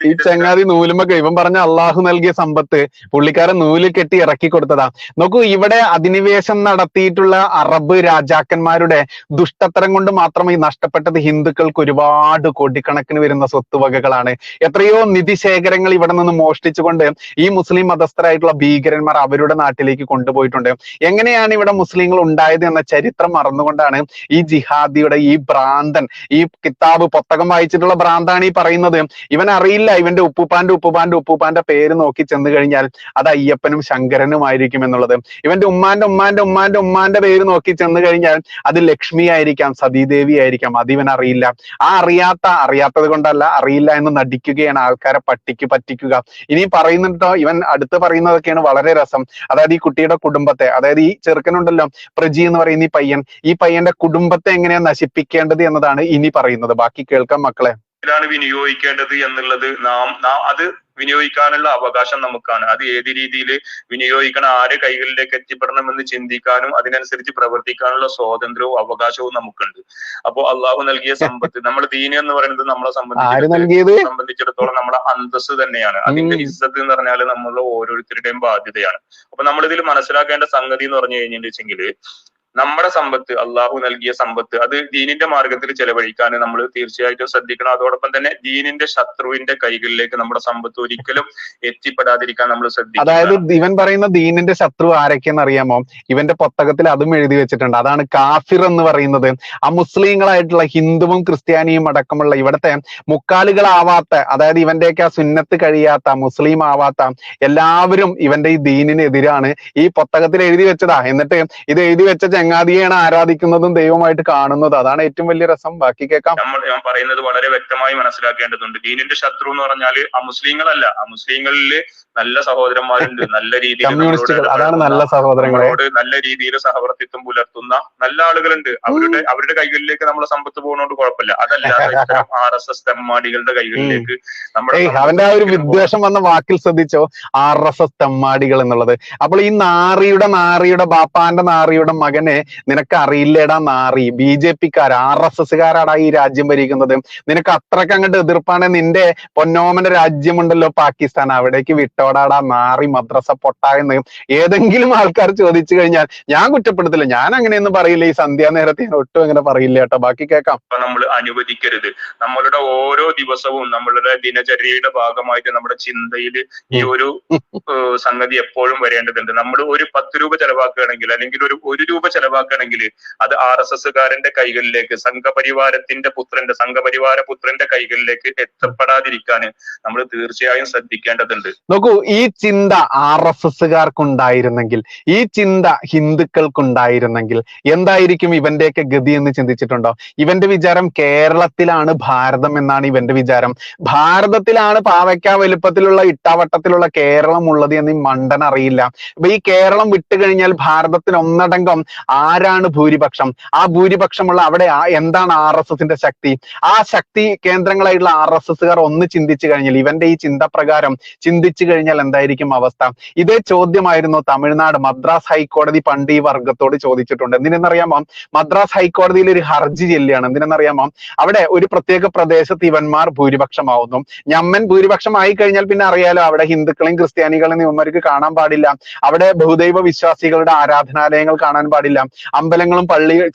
A: ഈ ചങ്ങാതി നൂലുമൊക്കെ ഇവൻ പറഞ്ഞ അള്ളാഹു നൽകിയ സമ്പത്ത് പുള്ളിക്കാരൻ നൂല് കെട്ടി ഇറക്കി കൊടുത്തതാ. നോക്കൂ, ഇവിടെ അധിനിവേശം നടത്തിയിട്ടുള്ള അറബ് രാജാക്കന്മാരുടെ ദുഷ്ടത്തരം കൊണ്ട് മാത്രം ഈ നഷ്ടപ്പെട്ടത് ഹിന്ദുക്കൾക്ക് ഒരുപാട് കോടിക്കണക്കിന് വരുന്ന സ്വത്തുവകകളാണ്. എത്രയോ നിധിശേഖരങ്ങൾ ഇവിടെ നിന്ന് മോഷ്ടിച്ചുകൊണ്ട് ഈ മുസ്ലിം മതസ്ഥരായിട്ടുള്ള ഭീകരന്മാർ അവരുടെ നാട്ടിലേക്ക് കൊണ്ടുപോയിട്ടുണ്ട്. എങ്ങനെയാണ് ഇവിടെ മുസ്ലിങ്ങൾ ഉണ്ടായത് എന്ന ചരിത്രം മറന്നുകൊണ്ടാണ് ഈ ജിഹാദിയുടെ ഈ ഭ്രാന്തൻ, ഈ കിതാബ് പുസ്തകം വായിച്ചിട്ടുള്ള ഭ്രാന്താണ് ഈ പറയുന്നത്. ഇവൻ അറിയില്ല ഇവന്റെ ഉപ്പുപ്പാന്റെ പേര് നോക്കി ചെന്ന് കഴിഞ്ഞാൽ അത് അയ്യപ്പനും ശങ്കരനും ആയിരിക്കും എന്നുള്ളത്. ഇവന്റെ ഉമ്മാന്റെ പേര് നോക്കി ചെന്ന് കഴിഞ്ഞാൽ അത് ലക്ഷ്മി ആയിരിക്കാം, സതീദേവി ആയിരിക്കാം. അത് ഇവൻ അറിയില്ല. ആ അറിയാത്തത് കൊണ്ടല്ല, അറിയില്ല എന്ന് നടിക്കുകയാണ്, ആൾക്കാരെ പറ്റിക്കുക. ഇനി പറയുന്നുണ്ടോ, ഇവൻ അടുത്ത് പറയുന്നതൊക്കെയാണ് വളരെ രസം. അതായത് ഈ കുട്ടിയുടെ കുടുംബത്തെ, അതായത് ഈ ചെറുക്കനുണ്ടല്ലോ പ്രജി എന്ന് പറയുന്ന ഈ പയ്യന്റെ കുടുംബത്തെ എങ്ങനെയാ നശിപ്പിക്കേണ്ടത് എന്നതാണ് ഇനി പറയുന്നത്. ബാക്കി കേൾക്കാം മക്കളെ.
B: വിനിയോഗിക്കേണ്ടത് എന്നുള്ളത് അത് വിനിയോഗിക്കാനുള്ള അവകാശം നമുക്കാണ്. അത് ഏത് രീതിയിൽ വിനിയോഗിക്കണം, ആരെ കൈകളിലേക്ക് എത്തിപ്പെടണമെന്ന് ചിന്തിക്കാനും അതിനനുസരിച്ച് പ്രവർത്തിക്കാനുള്ള സ്വാതന്ത്ര്യവും അവകാശവും നമുക്കുണ്ട്. അപ്പോ അള്ളാഹു നൽകിയ സമ്പത്ത്, നമ്മൾ ദീൻ എന്ന് പറയുന്നത് നമ്മളെ സംബന്ധിച്ചിടത്തോളം നമ്മളെ അന്തസ്സ് തന്നെയാണ്. അതിന്റെ ഇസ്സത്ത് എന്ന് പറഞ്ഞാൽ നമ്മളുടെ ഓരോരുത്തരുടെയും ബാധ്യതയാണ്. അപ്പൊ നമ്മളിതിൽ മനസ്സിലാക്കേണ്ട സംഗതി എന്ന് പറഞ്ഞു കഴിഞ്ഞിട്ടുണ്ടെങ്കിൽ, നമ്മുടെ സമ്പത്ത്, അള്ളാഹു നൽകിയ സമ്പത്ത്, അത് ദീനിന്റെ മാർഗത്തിൽ ചെലവഴിക്കാൻ നമ്മൾ തീർച്ചയായിട്ടും ശ്രദ്ധിക്കണം. അതോടൊപ്പം തന്നെ ദീനിന്റെ ശത്രുവിന്റെ കൈകളിലേക്ക് നമ്മുടെ സമ്പത്ത് ഒരിക്കലും എത്തിപ്പെടാതിരിക്കാൻ നമ്മൾ ശ്രദ്ധിക്കണം.
A: അതായത് ഇവൻ പറയുന്ന ദീനിന്റെ ശത്രു ആരൊക്കെയെന്ന് അറിയാമോ? ഇവന്റെ പുസ്തകത്തിൽ അതും എഴുതി വെച്ചിട്ടുണ്ട്. അതാണ് കാഫിർ എന്ന് പറയുന്നത്. ആ മുസ്ലിങ്ങളായിട്ടുള്ള ഹിന്ദുവും ക്രിസ്ത്യാനിയും അടക്കമുള്ള ഇവിടുത്തെ മുക്കാലുകളാവാത്ത, അതായത് ഇവന്റെയൊക്കെ ആ സുന്നത്ത് കഴിയാത്ത, മുസ്ലിം ആവാത്ത എല്ലാവരും ഇവന്റെ ഈ ദീനിനെതിരാണ്. ഈ പുസ്തകത്തിൽ എഴുതി വെച്ചതാ. എന്നിട്ട് ഇത് എഴുതി വെച്ച ചങ്ങാതിയെയാണ് ആരാധിക്കുന്നതും ദൈവമായിട്ട് കാണുന്നത്. അതാണ് ഏറ്റവും വലിയ രസം. ബാക്കി കേൾക്കാം.
B: ഞാൻ പറയുന്നത് വളരെ വ്യക്തമായി മനസ്സിലാക്കേണ്ടതുണ്ട്. ദീനിന്റെ ശത്രു എന്ന് പറഞ്ഞാല് ആ മുസ്ലിങ്ങളല്ല, ആ മുസ്ലിങ്ങളില് നല്ല സഹോദരന്മാരുണ്ട്, നല്ല രീതിയിൽ
A: അതാണ് നല്ല സഹോദരങ്ങളോട്
B: നല്ല രീതിയിൽ സഹവർത്തിത്വം പുലർത്തുന്ന നല്ല ആളുകളുണ്ട്. അവരുടെ കൈകളിലേക്ക് നമ്മളെ സമ്പത്ത് പോകുന്നതുകൊണ്ട് കുഴപ്പമില്ല. അതല്ലാതെ RSS തെമ്മാടികളുടെ കൈകളിലേക്ക് നമ്മുടെ
A: അവന്റെ ആ ഒരു വിദ്വേഷം വന്ന വാക്കിൽ ശ്രദ്ധിച്ചോ, RSS തെമ്മാടികൾ എന്നുള്ളത്. അപ്പോൾ ഈ നാറിയുടെ ബാപ്പാന്റെ നാറിയുടെ മകനെ നിനക്ക് അറിയില്ലേടാ നാറി, BJP-ക്കാർ RSS-കാരാടാ ഈ രാജ്യം ഭരിക്കുന്നത്. നിനക്ക് അത്രയ്ക്ക് അങ്ങോട്ട് എതിർപ്പാണ്. നിന്റെ പൊന്നോമന്റെ രാജ്യമുണ്ടല്ലോ പാകിസ്ഥാൻ, അവിടേക്ക് വിട്ടോടാടാ നാറി മദ്രസ പൊട്ട എന്ന് ഏതെങ്കിലും ആൾക്കാർ ചോദിച്ചു കഴിഞ്ഞാൽ ഞാൻ കുറ്റപ്പെടുത്തില്ല, ഞാൻ അങ്ങനെയൊന്നും പറയില്ല. ഈ സന്ധ്യാ നേരത്തെ ഞാൻ ഒട്ടും അങ്ങനെ പറയില്ല കേട്ടോ. ബാക്കി കേൾക്കാം.
B: നമ്മൾ അനുവദിക്കരുത്. നമ്മളുടെ ഓരോ ദിവസവും നമ്മളുടെ ദിനചര്യയുടെ ഭാഗമായിട്ട് നമ്മുടെ ചിന്തയിൽ ഈ ഒരു സംഗതി എപ്പോഴും വരേണ്ടതുണ്ട്. നമ്മൾ ഒരു 10 രൂപ ചെലവാക്കുകയാണെങ്കിൽ, അല്ലെങ്കിൽ ഒരു രൂപ ചെലവാക്കുകയാണെങ്കിൽ അത് RSS-കാരന്റെ കൈകളിലേക്ക്, സംഘപരിവാര പുത്രന്റെ കൈകളിലേക്ക് എത്തപ്പെടാതിരിക്കാൻ നമ്മൾ തീർച്ചയായും ശ്രദ്ധിക്കേണ്ടതുണ്ട്.
A: നോക്കൂ, ഈ ചിന്ത RSS-കാർക്കുണ്ടായിരുന്നെങ്കിൽ, ഈ ചിന്ത ഹിന്ദുക്കൾക്കുണ്ടായിരുന്നെങ്കിൽ എന്തായിരിക്കും ഇവന്റെയൊക്കെ ഗതി എന്ന് ചിന്തിച്ചിട്ടുണ്ടോ? ഇവന്റെ വിചാരം കേരളത്തിലാണ് ഭാരതം എന്നാണ് ഇവന്റെ വിചാരം. ഭാരതത്തിലാണ് പാവയ്ക്ക വലുപ്പത്തിലുള്ള ഇട്ടാവട്ടത്തിലുള്ള കേരളം ഉള്ളത് എന്ന് ഈ മണ്ടൻ അറിയില്ല. അപ്പൊ ഈ കേരളം വിട്ടുകഴിഞ്ഞാൽ ഭാരതത്തിൽ ഒന്നടങ്കം ആരാണ് ഭൂരിപക്ഷം? ആ ഭൂരിപക്ഷമുള്ള അവിടെ എന്താണ് RSS-ന്റെ ശക്തി? ആ ശക്തി കേന്ദ്രങ്ങളായിട്ടുള്ള RSS-കാർ ഒന്ന് ചിന്തിച്ചു കഴിഞ്ഞാൽ, ഇവന്റെ ഈ ചിന്ത പ്രകാരം ചിന്തിച്ചു കഴിഞ്ഞാൽ എന്തായിരിക്കും അവസ്ഥ? ഇതേ ചോദ്യമായിരുന്നു തമിഴ്നാട് മദ്രാസ് ഹൈക്കോടതി പണ്ട് ഈ വർഗത്തോട് ചോദിച്ചിട്ടുണ്ട്. എന്തിനെന്നറിയാമോ? മദ്രാസ് ഹൈക്കോടതിയിൽ ഒരു ഹർജി ചെല്ലുകയാണ്. എന്തിനെന്നറിയാമോ? അവിടെ ഒരു പ്രത്യേക പ്രദേശത്ത് ഇവന്മാർ ഭൂരിപക്ഷമാവുന്നു. ഞമ്മൻ ഭൂരിപക്ഷമായി കഴിഞ്ഞാൽ പിന്നെ അറിയാലോ, അവിടെ ഹിന്ദുക്കളെയും ക്രിസ്ത്യാനികളെയും ഇവന്മാർക്ക് കാണാൻ പാടില്ല. അവിടെ ബഹുദൈവ വിശ്വാസികളുടെ ആരാധനാലയങ്ങൾ കാണാൻ പാടില്ല. അമ്പലങ്ങളും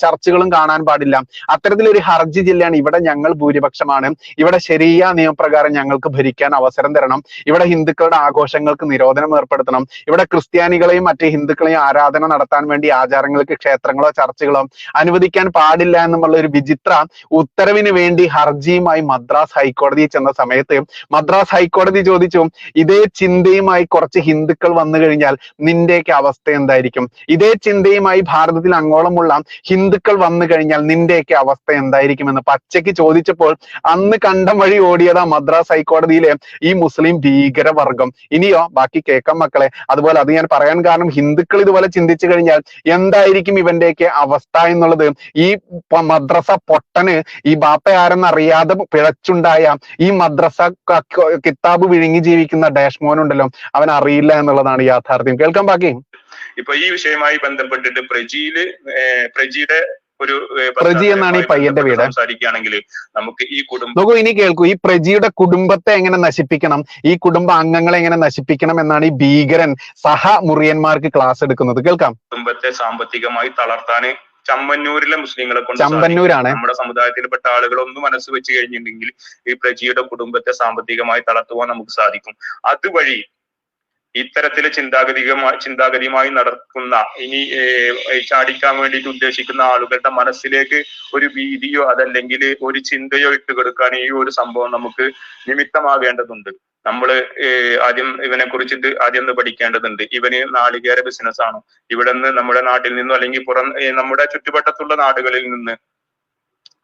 A: ചർച്ചുകളും കാണാൻ പാടില്ല. അത്തരത്തിലൊരു ഹർജി ജില്ലയാണ്. ഇവിടെ ഞങ്ങൾ ഭൂരിപക്ഷമാണ്, ഇവിടെ ശരിയായ നിയമപ്രകാരം ഞങ്ങൾക്ക് ഭരിക്കാൻ അവസരം തരണം, ഇവിടെ ഹിന്ദുക്കളുടെ ആഘോഷങ്ങൾക്ക് നിരോധനം ഏർപ്പെടുത്തണം, ഇവിടെ ക്രിസ്ത്യാനികളെയും മറ്റു ഹിന്ദുക്കളെയും ആരാധന നടത്താൻ വേണ്ടി ആചാരങ്ങൾക്ക് ക്ഷേത്രങ്ങളോ ചർച്ചുകളോ അനുവദിക്കാൻ പാടില്ല എന്നുള്ള ഒരു വിചിത്ര ഉത്തരവിന് വേണ്ടി ഹർജിയുമായി മദ്രാസ് ഹൈക്കോടതി ചെന്ന സമയത്ത് മദ്രാസ് ഹൈക്കോടതി ചോദിച്ചു, ഇതേ ചിന്തയുമായി കുറച്ച് ഹിന്ദുക്കൾ വന്നു കഴിഞ്ഞാൽ നിന്റെയൊക്കെ അവസ്ഥ എന്തായിരിക്കും? ഇതേ ചിന്തയുമായി ഭാരതത്തിൽ അങ്ങോളമുള്ള ഹിന്ദുക്കൾ വന്നു കഴിഞ്ഞാൽ നിന്റെയൊക്കെ അവസ്ഥ എന്തായിരിക്കും എന്ന് പച്ചയ്ക്ക് ചോദിച്ചപ്പോൾ അന്ന് കണ്ടം വഴി ഓടിയതാ മദ്രാസ് ഹൈക്കോടതിയിലെ ഈ മുസ്ലിം ഭീകരവർഗം. ഇനിയോ ബാക്കി കേൾക്കാം മക്കളെ. അതുപോലെ അത് ഞാൻ പറയാൻ കാരണം, ഹിന്ദുക്കൾ ഇതുപോലെ ചിന്തിച്ചു കഴിഞ്ഞാൽ എന്തായിരിക്കും ഇവന്റെയൊക്കെ അവസ്ഥ എന്നുള്ളത് ഈ മദ്രസ പൊട്ടന്, ഈ ബാപ്പ ആരെന്ന് അറിയാതെ പിഴച്ചുണ്ടായ ഈ മദ്രസ കിതാബ് വിഴുങ്ങി ജീവിക്കുന്ന ഡാഷ്മോൻ ഉണ്ടല്ലോ, അവൻ അറിയില്ല എന്നുള്ളതാണ് യാഥാർത്ഥ്യം. കേൾക്കാൻ ബാക്കി.
B: ഇപ്പൊ ഈ വിഷയവുമായി ബന്ധപ്പെട്ടിട്ട് പ്രജിയുടെ ഒരു
A: പ്രജി എന്നാണ് ഈ പയ്യന്റെ വീട്.
B: സംസാരിക്കുകയാണെങ്കിൽ നമുക്ക് ഈ
A: നോക്കൂ, ഇനി കേൾക്കൂ. ഈ പ്രജിയുടെ കുടുംബത്തെ എങ്ങനെ നശിപ്പിക്കണം, ഈ കുടുംബ അംഗങ്ങളെ എങ്ങനെ നശിപ്പിക്കണം എന്നാണ് ഈ ഭീകരൻ സഹമുറിയന്മാർക്ക് ക്ലാസ് എടുക്കുന്നത്. കേൾക്കാം.
B: കുടുംബത്തെ സാമ്പത്തികമായി തളർത്താന് ചമ്മന്നൂരിലെ മുസ്ലിങ്ങളെ കൊണ്ട്
A: ചമ്പന്നൂരാണ്
B: നമ്മുടെ സമുദായത്തിൽപ്പെട്ട ആളുകളൊന്നും മനസ്സ് വെച്ച് കഴിഞ്ഞിട്ടുണ്ടെങ്കിൽ ഈ പ്രജിയുടെ കുടുംബത്തെ സാമ്പത്തികമായി തളർത്തുവാൻ നമുക്ക് സാധിക്കും. അതുവഴി ഇത്തരത്തില് ചിന്താഗതിയുമായി നടക്കുന്ന ഇനി ചാടിക്കാൻ വേണ്ടിയിട്ട് ഉദ്ദേശിക്കുന്ന ആളുകളുടെ മനസ്സിലേക്ക് ഒരു ഭീതിയോ അതല്ലെങ്കിൽ ഒരു ചിന്തയോ ഇട്ടുകൊടുക്കാൻ ഈ ഒരു സംഭവം നമുക്ക് നിമിത്തമാകേണ്ടതുണ്ട്. നമ്മള് ആദ്യം ഇവനെ കുറിച്ചിട്ട് ആദ്യം ഒന്ന് പഠിക്കേണ്ടതുണ്ട്. ഇവന് നാളികേര ബിസിനസ് ആണ്. ഇവിടെ നിന്ന് നമ്മുടെ നാട്ടിൽ നിന്നോ അല്ലെങ്കിൽ നമ്മുടെ ചുറ്റുവട്ടത്തുള്ള നാടുകളിൽ നിന്ന്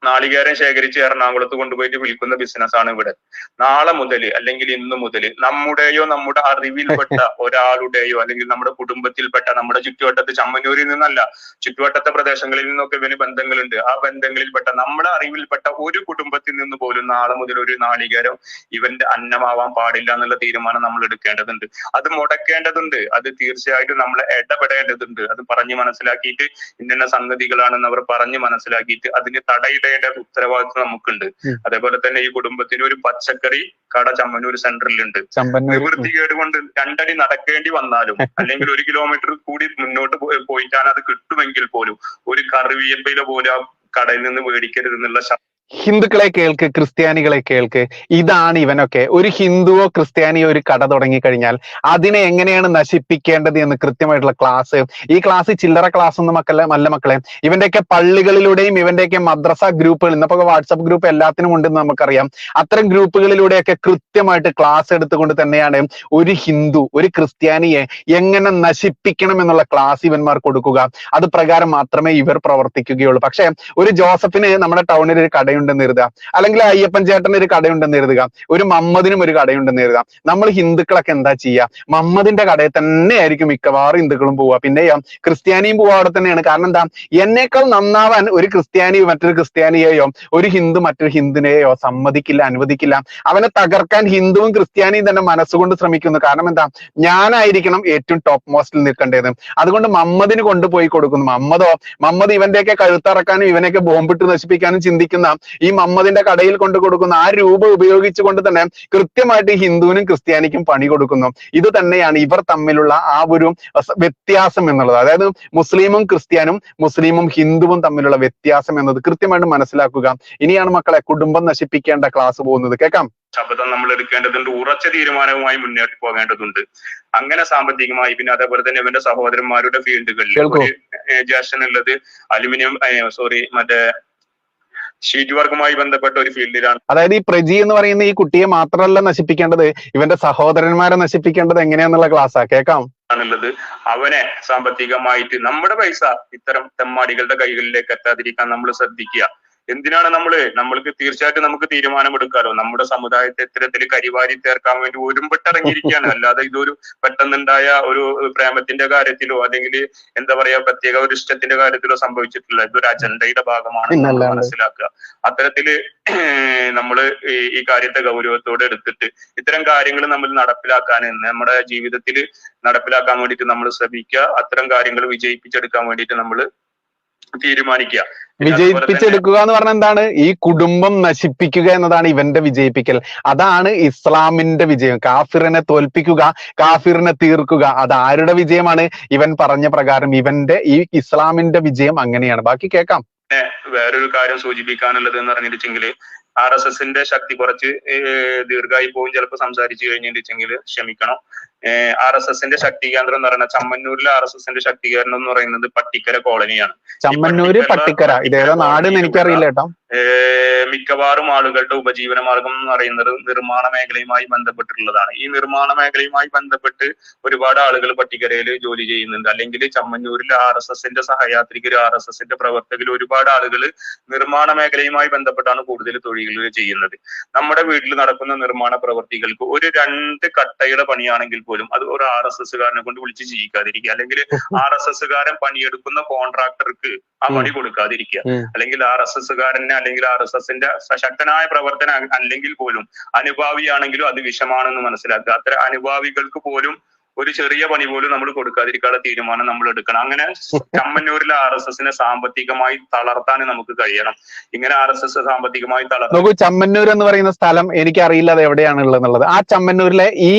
B: നാളികേരം ശേഖരിച്ച് എറണാകുളത്ത് കൊണ്ടുപോയിട്ട് വിൽക്കുന്ന ബിസിനസ്സാണ് ഇവിടെ. നാളെ മുതൽ അല്ലെങ്കിൽ ഇന്ന് മുതൽ നമ്മുടെയോ നമ്മുടെ അറിവിൽപ്പെട്ട ഒരാളുടെയോ അല്ലെങ്കിൽ നമ്മുടെ കുടുംബത്തിൽപ്പെട്ട, നമ്മുടെ ചുറ്റുവട്ടത്ത്, ചമ്മന്നൂരിൽ നിന്നല്ല ചുറ്റുവട്ടത്തെ പ്രദേശങ്ങളിൽ നിന്നൊക്കെ ഇവന് ബന്ധങ്ങളുണ്ട്. ആ ബന്ധങ്ങളിൽപ്പെട്ട നമ്മുടെ അറിവിൽപ്പെട്ട ഒരു കുടുംബത്തിൽ നിന്ന് പോലും നാളെ മുതൽ ഒരു നാളികേരം ഇവന്റെ അന്നമാവാൻ പാടില്ല എന്നുള്ള തീരുമാനം നമ്മൾ എടുക്കേണ്ടതുണ്ട്. അത് മുടക്കേണ്ടതുണ്ട്. അത് തീർച്ചയായിട്ടും നമ്മൾ ഇടപെടേണ്ടതുണ്ട്. അത് പറഞ്ഞ് മനസ്സിലാക്കിയിട്ട് ഇന്ന സംഗതികളാണെന്ന് അവർ പറഞ്ഞ് മനസ്സിലാക്കിയിട്ട് അതിന് തടയിടേണ്ട ഉത്തരവാദിത്വം നമുക്കുണ്ട്. അതേപോലെ തന്നെ ഈ കുടുംബത്തിന് ഒരു പച്ചക്കറി കട ചമ്മന്നൂർ സെന്ററിലുണ്ട്. നിവൃത്തികേട് കൊണ്ട് 2 അടി നടക്കേണ്ടി വന്നാലും അല്ലെങ്കിൽ 1 കിലോമീറ്റർ കൂടി മുന്നോട്ട് പോയിട്ടാണ് അത് കിട്ടുമെങ്കിൽ പോലും ഒരു കറിവേപ്പില പോലും ആ കടയിൽ നിന്ന് മേടിക്കരുത് എന്നുള്ള
A: ഹിന്ദുക്കളെ കേൾക്ക്, ക്രിസ്ത്യാനികളെ കേൾക്ക്. ഇതാണ് ഇവനൊക്കെ. ഒരു ഹിന്ദുവോ ക്രിസ്ത്യാനിയോ ഒരു കട തുടങ്ങിക്കഴിഞ്ഞാൽ അതിനെ എങ്ങനെയാണ് നശിപ്പിക്കേണ്ടത് എന്ന് കൃത്യമായിട്ടുള്ള ക്ലാസ്. ഈ ക്ലാസ് ചില്ലറ ക്ലാസ് ഒന്നും അല്ല മക്കളെ. ഇവന്റെയൊക്കെ പള്ളികളിലൂടെയും ഇവന്റെയൊക്കെ മദ്രസ ഗ്രൂപ്പുകൾ, ഇന്നിപ്പോ വാട്സപ്പ് ഗ്രൂപ്പ് എല്ലാത്തിനും ഉണ്ടെന്ന് നമുക്കറിയാം. അത്തരം ഗ്രൂപ്പുകളിലൂടെയൊക്കെ കൃത്യമായിട്ട് ക്ലാസ് എടുത്തുകൊണ്ട് തന്നെയാണ് ഒരു ഹിന്ദു ഒരു ക്രിസ്ത്യാനിയെ എങ്ങനെ നശിപ്പിക്കണം എന്നുള്ള ക്ലാസ് ഇവന്മാർ കൊടുക്കുക. അത് പ്രകാരം മാത്രമേ ഇവർ പ്രവർത്തിക്കുകയുള്ളൂ. പക്ഷെ ഒരു ജോസഫിന് നമ്മുടെ ടൗണിൽ ഒരു കടയുണ്ടെന്ന് കരുതുക, അല്ലെങ്കിൽ അയ്യപ്പൻ ചേട്ടന് ഒരു കടയുണ്ടെന്ന് കരുതുക, ഒരു മമ്മദിനും ഒരു കടയുണ്ടെന്ന് കരുതുക. നമ്മൾ ഹിന്ദുക്കളൊക്കെ എന്താ ചെയ്യുക? മമ്മദിന്റെ കടയിൽ തന്നെ ആയിരിക്കും മിക്കവാറും ഹിന്ദുക്കളും പോവുക. പിന്നെ ക്രിസ്ത്യാനിയും പോവുക അവിടെ തന്നെയാണ്. കാരണം എന്താ? എന്നേക്കാൾ നന്നാവാൻ ഒരു ക്രിസ്ത്യാനി മറ്റൊരു ക്രിസ്ത്യാനിയെയോ ഒരു ഹിന്ദു മറ്റൊരു ഹിന്ദുവിനെയോ സമ്മതിക്കില്ല, അനുവദിക്കില്ല. അവനെ തകർക്കാൻ ഹിന്ദുവും ക്രിസ്ത്യാനിയും തന്നെ മനസ്സുകൊണ്ട് ശ്രമിക്കുന്നു. കാരണം എന്താ? ഞാനായിരിക്കണം ഏറ്റവും ടോപ്പ് മോസ്റ്റിൽ നിൽക്കേണ്ടത്. അതുകൊണ്ട് മമ്മദിന് കൊണ്ടുപോയി കൊടുക്കുന്നു. മമ്മദ് ഇവന്റെയൊക്കെ കഴുത്തറക്കാനും ഇവനെയൊക്കെ ബോംബിട്ട് നശിപ്പിക്കാനും ചിന്തിക്കുന്ന ഈ മമ്മദിന്റെ കടയിൽ കൊണ്ട് കൊടുക്കുന്ന ആ രൂപ ഉപയോഗിച്ചുകൊണ്ട് തന്നെ കൃത്യമായിട്ട് ഹിന്ദുവിനും ക്രിസ്ത്യാനിക്കും പണി കൊടുക്കുന്നു. ഇത് തന്നെയാണ് ഇവർ തമ്മിലുള്ള ആ ഒരു വ്യത്യാസം എന്നുള്ളത്. അതായത് മുസ്ലിമും ക്രിസ്ത്യാനും മുസ്ലിമും ഹിന്ദുവും തമ്മിലുള്ള വ്യത്യാസം എന്നത് കൃത്യമായിട്ട് മനസ്സിലാക്കുക. ഇനിയാണ് മക്കളെ കുടുംബം നശിപ്പിക്കേണ്ട ക്ലാസ് പോകുന്നത്. കേൾക്കാം.
B: ശബ്ദം നമ്മൾ എടുക്കേണ്ടതുണ്ട്. ഉറച്ച തീരുമാനവുമായി മുന്നോട്ട് പോകേണ്ടതുണ്ട്. അങ്ങനെ സാമ്പത്തികമായി, പിന്നെ അതേപോലെ തന്നെ ഇവന്റെ സഹോദരന്മാരുടെ ഫീൽഡുകളിൽ ജ്യേഷ്ഠനുള്ളത് അലുമിനിയം മറ്റേ ഷീറ്റ് വർക്കുമായി ബന്ധപ്പെട്ട ഒരു ഫീൽഡിലാണ്.
A: അതായത് ഈ പ്രജി എന്ന് പറയുന്ന ഈ കുട്ടിയെ മാത്രമല്ല നശിപ്പിക്കേണ്ടത്, ഇവന്റെ സഹോദരന്മാരെ നശിപ്പിക്കേണ്ടത് എങ്ങനെയാന്നുള്ള ക്ലാസ്സാ. കേൾക്കാം.
B: ആണുള്ളത്. അവനെ സാമ്പത്തികമായിട്ട് നമ്മുടെ പൈസ ഇത്തരം തെമ്മാടികളുടെ കൈകളിലേക്ക് എത്താതിരിക്കാൻ നമ്മൾ ശ്രദ്ധിക്കുക. എന്തിനാണ് നമ്മൾക്ക് തീർച്ചയായിട്ടും നമുക്ക് തീരുമാനമെടുക്കാലോ. നമ്മുടെ സമുദായത്തെ ഇത്തരത്തിൽ കരിവാരി തീർക്കാൻ വേണ്ടി ഒരുമ്പെട്ടിറങ്ങിയിരിക്കുകയാണ്. അല്ലാതെ ഇതൊരു പെട്ടെന്നുണ്ടായ ഒരു പ്രേമത്തിന്റെ കാര്യത്തിലോ അല്ലെങ്കിൽ എന്താ പറയാ പ്രത്യേക ഒരു ഇഷ്ടത്തിന്റെ കാര്യത്തിലോ സംഭവിച്ചിട്ടില്ല. ഇതൊരു അജണ്ടയുടെ ഭാഗമാണ് മനസ്സിലാക്കുക. അത്തരത്തില് നമ്മള് ഈ കാര്യത്തെ ഗൗരവത്തോടെ എടുത്തിട്ട് ഇത്തരം കാര്യങ്ങൾ നമ്മൾ നടപ്പിലാക്കാൻ, നമ്മുടെ ജീവിതത്തിൽ നടപ്പിലാക്കാൻ വേണ്ടിയിട്ട് നമ്മൾ ശ്രമിക്കുക. അത്തരം കാര്യങ്ങൾ വിജയിപ്പിച്ചെടുക്കാൻ വേണ്ടിയിട്ട് നമ്മൾ തീരുമാനിക്കുക.
A: വിജയിപ്പിച്ചെടുക്കുക എന്ന് പറഞ്ഞാൽ എന്താണ്? ഈ കുടുംബം നശിപ്പിക്കുക എന്നതാണ് ഇവന്റെ വിജയിപ്പിക്കൽ. അതാണ് ഇസ്ലാമിന്റെ വിജയം. കാഫിറിനെ തോൽപ്പിക്കുക, കാഫിറിനെ തീർക്കുക. അത് ആരുടെ വിജയമാണ്? ഇവൻ പറഞ്ഞ പ്രകാരം ഇവന്റെ ഈ ഇസ്ലാമിന്റെ വിജയം അങ്ങനെയാണ്. ബാക്കി കേൾക്കാം.
B: വേറൊരു കാര്യം സൂചിപ്പിക്കാനുള്ളത് എന്ന് പറഞ്ഞിട്ടുണ്ടെങ്കിൽ RSSന്റെ ശക്തി കുറച്ച് ദീർഘമായി പോകും ചിലപ്പോൾ സംസാരിച്ചു കഴിഞ്ഞിട്ടുണ്ടെങ്കിൽ ക്ഷമിക്കണം. RSSന്റെ ശക്തി കേന്ദ്രം എന്ന് പറയുന്നത് ചമ്മന്നൂരിലെ RSSന്റെ ശക്തി കേന്ദ്രം എന്ന് പറയുന്നത് പട്ടിക്കര കോളനിയാണ്.
A: ചമ്മന്നൂര് പട്ടിക്കര ഇതേതാ നാട് എനിക്കറിയില്ല കേട്ടോ.
B: മിക്കവാറും ആളുകളുടെ ഉപജീവന മാർഗം എന്ന് പറയുന്നത് നിർമ്മാണ മേഖലയുമായി ബന്ധപ്പെട്ടിട്ടുള്ളതാണ്. ഈ നിർമ്മാണ മേഖലയുമായി ബന്ധപ്പെട്ട് ഒരുപാട് ആളുകൾ പട്ടിക്കരയിൽ ജോലി ചെയ്യുന്നുണ്ട്. അല്ലെങ്കിൽ ചമ്മന്നൂരിൽ RSSന്റെ സഹയാത്രികർ, RSSന്റെ പ്രവർത്തകർ, ഒരുപാട് ആളുകൾ നിർമ്മാണ മേഖലയുമായി ബന്ധപ്പെട്ടാണ് കൂടുതൽ തൊഴിലുകൾ ചെയ്യുന്നത്. നമ്മുടെ വീട്ടിൽ നടക്കുന്ന നിർമ്മാണ പ്രവർത്തികൾക്ക് ഒരു 2 കട്ടയുടെ പണിയാണെങ്കിൽ പോലും അത് ഒരു RSSകാരനെ കൊണ്ട് വിളിച്ച് ചെയ്യിക്കാതിരിക്കുക. അല്ലെങ്കിൽ RSSകാരൻ പണിയെടുക്കുന്ന കോൺട്രാക്ടർക്ക് ആ പണി കൊടുക്കാതിരിക്കുക. അല്ലെങ്കിൽ RSSകാരനെ അല്ലെങ്കിൽ RSSന്റെ സശക്തനായ പ്രവർത്തനം അല്ലെങ്കിൽ പോലും അനുഭാവിയാണെങ്കിലും അത് വിഷമാണെന്ന് മനസ്സിലാക്കുക. അത്തരം അനുഭാവികൾക്ക് പോലും ഒരു ചെറിയ പണി പോലും നമ്മൾ കൊടുക്കാതിരിക്കാനുള്ള തീരുമാനം നമ്മൾ എടുക്കണം. അങ്ങനെ ചമ്മന്നൂരിലെ RSSനെ സാമ്പത്തികമായി തളർത്താൻ നമുക്ക് കഴിയണം. ഇങ്ങനെ RSS സാമ്പത്തികമായി
A: നോക്കൂ, ചമ്മന്നൂർ എന്ന് പറയുന്ന സ്ഥലം എനിക്കറിയില്ല അത് എവിടെയാണ് ഉള്ളത്. ആ ചമ്മന്നൂരിലെ ഈ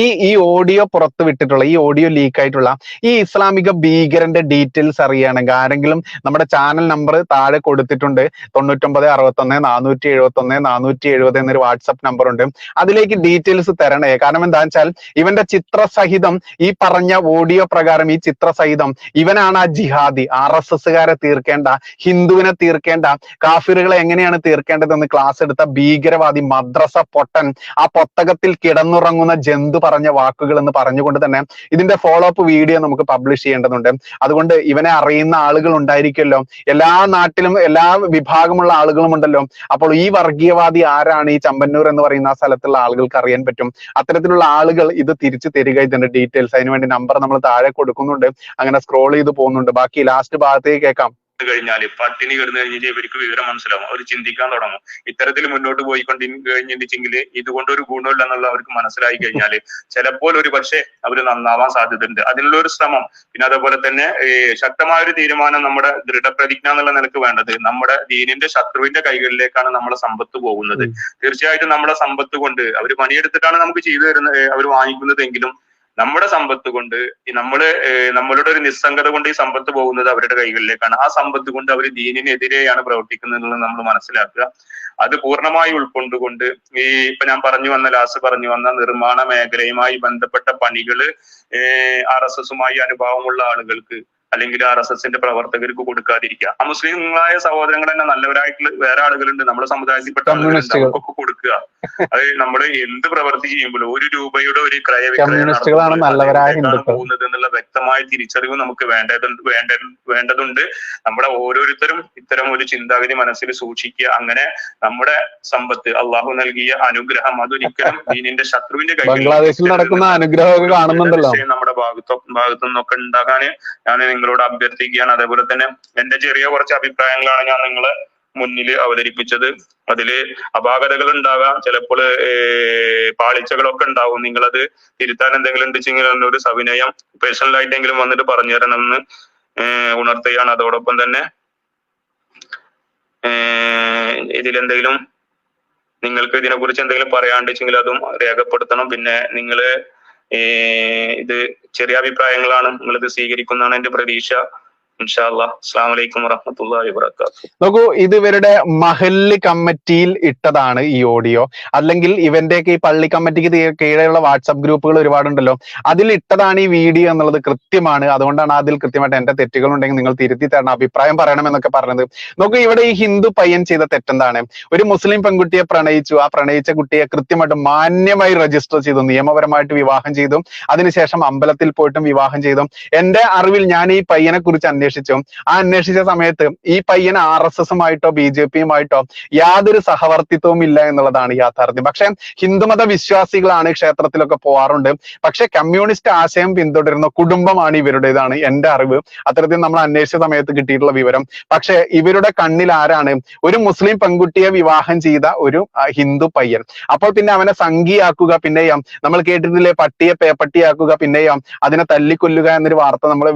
A: ഓഡിയോ പുറത്ത് വിട്ടിട്ടുള്ള, ഈ ഓഡിയോ ലീക്ക് ആയിട്ടുള്ള ഈ ഇസ്ലാമിക ഭീകരന്റെ ഡീറ്റെയിൽസ് അറിയുകയാണെങ്കിൽ ആരെങ്കിലും നമ്മുടെ ചാനൽ നമ്പർ താഴെ കൊടുത്തിട്ടുണ്ട്. 9961471470 എന്നൊരു വാട്സപ്പ് നമ്പർ ഉണ്ട്. അതിലേക്ക് ഡീറ്റെയിൽസ് തരണേ. കാരണം എന്താ വെച്ചാൽ ഇവന്റെ ചിത്രസഹിതം, ഈ പറഞ്ഞ ഓഡിയോ പ്രകാരം ഈ ചിത്രസഹിതം ഇവനാണ് ആ ജിഹാദി, RSSകാരെ തീർക്കേണ്ട, ഹിന്ദുവിനെ തീർക്കേണ്ട, കാഫിറുകളെ എങ്ങനെയാണ് തീർക്കേണ്ടതെന്ന് ക്ലാസ് എടുത്ത ഭീകരവാദി, മദ്രസ പൊട്ടൻ, ആ പൊത്തകത്തിൽ കിടന്നുറങ്ങുന്ന ജന്തു പറഞ്ഞ വാക്കുകൾ എന്ന് പറഞ്ഞുകൊണ്ട് തന്നെ ഇതിന്റെ ഫോളോ അപ്പ് വീഡിയോ നമുക്ക് പബ്ലിഷ് ചെയ്യേണ്ടതുണ്ട്. അതുകൊണ്ട് ഇവനെ അറിയുന്ന ആളുകൾ ഉണ്ടായിരിക്കുമല്ലോ, എല്ലാ നാട്ടിലും എല്ലാ വിഭാഗമുള്ള ആളുകളും ഉണ്ടല്ലോ. അപ്പോൾ ഈ വർഗീയവാദി ആരാണ്, ഈ ചമ്പന്നൂർ എന്ന് പറയുന്ന ആ സ്ഥലത്തുള്ള ആളുകൾക്ക് അറിയാൻ പറ്റും. അത്തരത്തിലുള്ള ആളുകൾ ഇത് തിരിച്ചു തരിക, ഇതിന്റെ ഡീറ്റെയിൽസ്. അതിനുവേണ്ടി നമ്പർ നമ്മൾ താഴെ കൊടുക്കുന്നുണ്ട്. അങ്ങനെ സ്ക്രോൾ ചെയ്ത് പോകുന്നുണ്ട്. ബാക്കി ലാസ്റ്റ് ഭാഗത്തേക്ക് കേൾക്കാം.
B: കഴിഞ്ഞാല് പട്ടിണി കിടന്നു കഴിഞ്ഞാൽ ഇവർക്ക് വിവരം മനസ്സിലാവും, അവർ ചിന്തിക്കാൻ തുടങ്ങും. ഇത്തരത്തിൽ മുന്നോട്ട് കഴിഞ്ഞിട്ടുണ്ടെങ്കിൽ ഇതുകൊണ്ടൊരു ഗുണമില്ല എന്നുള്ള അവർക്ക് മനസ്സിലായി കഴിഞ്ഞാല് ചിലപ്പോൾ ഒരു പക്ഷേ അവർ നന്നാവാൻ സാധ്യതയുണ്ട്. അതിനുള്ള ഒരു ശ്രമം, പിന്നെ അതേപോലെ തന്നെ ശക്തമായ ഒരു തീരുമാനം, നമ്മുടെ ദൃഢപ്രതിജ്ഞ എന്നുള്ള നിലക്ക് വേണ്ടത്, നമ്മുടെ ദീനിന്റെ ശത്രുവിന്റെ കൈകളിലേക്കാണ് നമ്മളെ സമ്പത്ത് പോകുന്നത്. തീർച്ചയായിട്ടും നമ്മുടെ സമ്പത്ത് കൊണ്ട് അവർ പണിയെടുത്തിട്ടാണ് നമുക്ക് ചെയ്തു തരുന്നത്, അവർ വാങ്ങിക്കുന്നതെങ്കിലും നമ്മുടെ സമ്പത്ത് കൊണ്ട് നമ്മളുടെ ഒരു നിസ്സംഗത കൊണ്ട് ഈ സമ്പത്ത് പോകുന്നത് അവരുടെ കൈകളിലേക്കാണ്. ആ സമ്പത്ത് കൊണ്ട് അവർ ദീനിനെതിരെയാണ് പ്രവർത്തിക്കുന്നത് നമ്മൾ മനസ്സിലാക്കുക. അത് പൂർണ്ണമായി ഉൾക്കൊണ്ടുകൊണ്ട് ഇപ്പൊ ഞാൻ ലാസ്റ്റ് പറഞ്ഞു വന്ന നിർമ്മാണ മേഖലയുമായി ബന്ധപ്പെട്ട പണികള് RSSുമായി അനുഭാവമുള്ള ആളുകൾക്ക് അല്ലെങ്കിൽ RSSന്റെ പ്രവർത്തകർക്ക് കൊടുക്കാതിരിക്കുക. മുസ്ലിങ്ങളായ സഹോദരങ്ങൾ തന്നെ നല്ലവരായിട്ടുള്ള വേറെ ആളുകളുണ്ട്, നമ്മുടെ സമുദായത്തിൽപ്പെട്ട ആളുകളുണ്ട്, അവർക്കൊക്കെ കൊടുക്കുക. അത് നമ്മൾ എന്ത് പ്രവൃത്തി ചെയ്യുമ്പോഴും 1 രൂപയുടെ ഒരു ക്രയവിക്രയം പോകുന്നത് എന്നുള്ള വ്യക്തമായ തിരിച്ചറിവ് നമുക്ക് വേണ്ടതുണ്ട്. നമ്മുടെ ഓരോരുത്തരും ഇത്തരം ഒരു ചിന്താഗതി മനസ്സിൽ സൂക്ഷിക്കുക. അങ്ങനെ നമ്മുടെ സമ്പത്ത്, അള്ളാഹു നൽകിയ അനുഗ്രഹം, അതൊരിക്കലും ദീനിന്റെ ശത്രുവിന്റെ കയ്യിൽ നമ്മുടെ ഭാഗത്തു നിന്നൊക്കെ ഉണ്ടാകാന് ഞാൻ നിങ്ങളോട് അഭ്യർത്ഥിക്കുകയാണ്. അതേപോലെ തന്നെ എന്റെ ചെറിയ കുറച്ച് അഭിപ്രായങ്ങളാണ് ഞാൻ നിങ്ങളെ മുന്നിൽ അവതരിപ്പിച്ചത്. അതില് അപാകതകൾ ഉണ്ടാകാം, ചിലപ്പോൾ പാളിച്ചകളൊക്കെ ഉണ്ടാവും. നിങ്ങളത് തിരുത്താൻ എന്തെങ്കിലും ഉണ്ടെങ്കിൽ ഒരു സവിനയം പേഴ്സണലായിട്ടെങ്കിലും വന്നിട്ട് പറഞ്ഞു തരണമെന്ന് ഉണർത്തുകയാണ്. അതോടൊപ്പം തന്നെ ഇതിലെന്തെങ്കിലും നിങ്ങൾക്ക് ഇതിനെക്കുറിച്ച് എന്തെങ്കിലും പറയാണ്ടെങ്കിൽ അതും രേഖപ്പെടുത്തണം. പിന്നെ നിങ്ങള് ഇത് ചെറിയ അഭിപ്രായങ്ങളാണ്, നിങ്ങളിത് സ്വീകരിക്കുന്നതാണ് എന്റെ പ്രതീക്ഷ. ഇൻഷാ അല്ലാഹ്. അസ്സലാമു അലൈക്കും വറഹ്മത്തുള്ളാഹി വബറകാതുഹു.
A: നോക്കൂ, ഇത് ഇവരുടെ മഹല്ല് കമ്മിറ്റിയിൽ ഇട്ടതാണ് ഈ ഓഡിയോ. അല്ലെങ്കിൽ ഇവന്റെയൊക്കെ ഈ പള്ളി കമ്മിറ്റിക്ക് കീഴെയുള്ള വാട്സപ്പ് ഗ്രൂപ്പുകൾ ഒരുപാടുണ്ടല്ലോ, അതിൽ ഇട്ടതാണ് ഈ വീഡിയോ എന്നുള്ളത് കൃത്യമാണ്. അതുകൊണ്ടാണ് അതിൽ കൃത്യമായിട്ട് എന്റെ തെറ്റുകൾ ഉണ്ടെങ്കിൽ നിങ്ങൾ തിരുത്തി തരണം, അഭിപ്രായം പറയണം എന്നൊക്കെ പറഞ്ഞത്. നോക്കൂ, ഇവിടെ ഈ ഹിന്ദു പയ്യൻ ചെയ്ത തെറ്റെന്താണ്? ഒരു മുസ്ലിം പെൺകുട്ടിയെ പ്രണയിച്ചു. ആ പ്രണയിച്ച കുട്ടിയെ കൃത്യമായിട്ട് മാന്യമായി രജിസ്റ്റർ ചെയ്തു, നിയമപരമായിട്ട് വിവാഹം ചെയ്തു. അതിനുശേഷം അമ്പലത്തിൽ പോയിട്ടും വിവാഹം ചെയ്തു. എന്റെ അറിവിൽ ഞാൻ ഈ പയ്യനെ കുറിച്ച് അന്വേഷിച്ച സമയത്ത് ഈ പയ്യന് RSSുമായിട്ടോ BJPയുമായിട്ടോ യാതൊരു സഹവർത്തിത്വവും ഇല്ല എന്നുള്ളതാണ് യാഥാർത്ഥ്യം. പക്ഷെ ഹിന്ദുമത വിശ്വാസികളാണ്, ക്ഷേത്രത്തിലൊക്കെ പോവാറുണ്ട്. പക്ഷെ കമ്മ്യൂണിസ്റ്റ് ആശയം പിന്തുടരുന്ന കുടുംബമാണ് ഇവരുടേതാണ് എന്റെ അറിവ്. അത്തരത്തിൽ നമ്മൾ അന്വേഷിച്ച സമയത്ത് കിട്ടിയിട്ടുള്ള വിവരം. പക്ഷെ ഇവരുടെ കണ്ണിൽ ആരാണ്? ഒരു മുസ്ലിം പെൺകുട്ടിയെ വിവാഹം ചെയ്ത ഒരു ഹിന്ദു പയ്യൻ. അപ്പോൾ പിന്നെ അവനെ സംഘിയാക്കുക, പിന്നെയും നമ്മൾ കേട്ടിട്ടില്ലേ പട്ടിയെ പേപ്പട്ടിയാക്കുക, പിന്നെയും അതിനെ തല്ലിക്കൊല്ലുക എന്നൊരു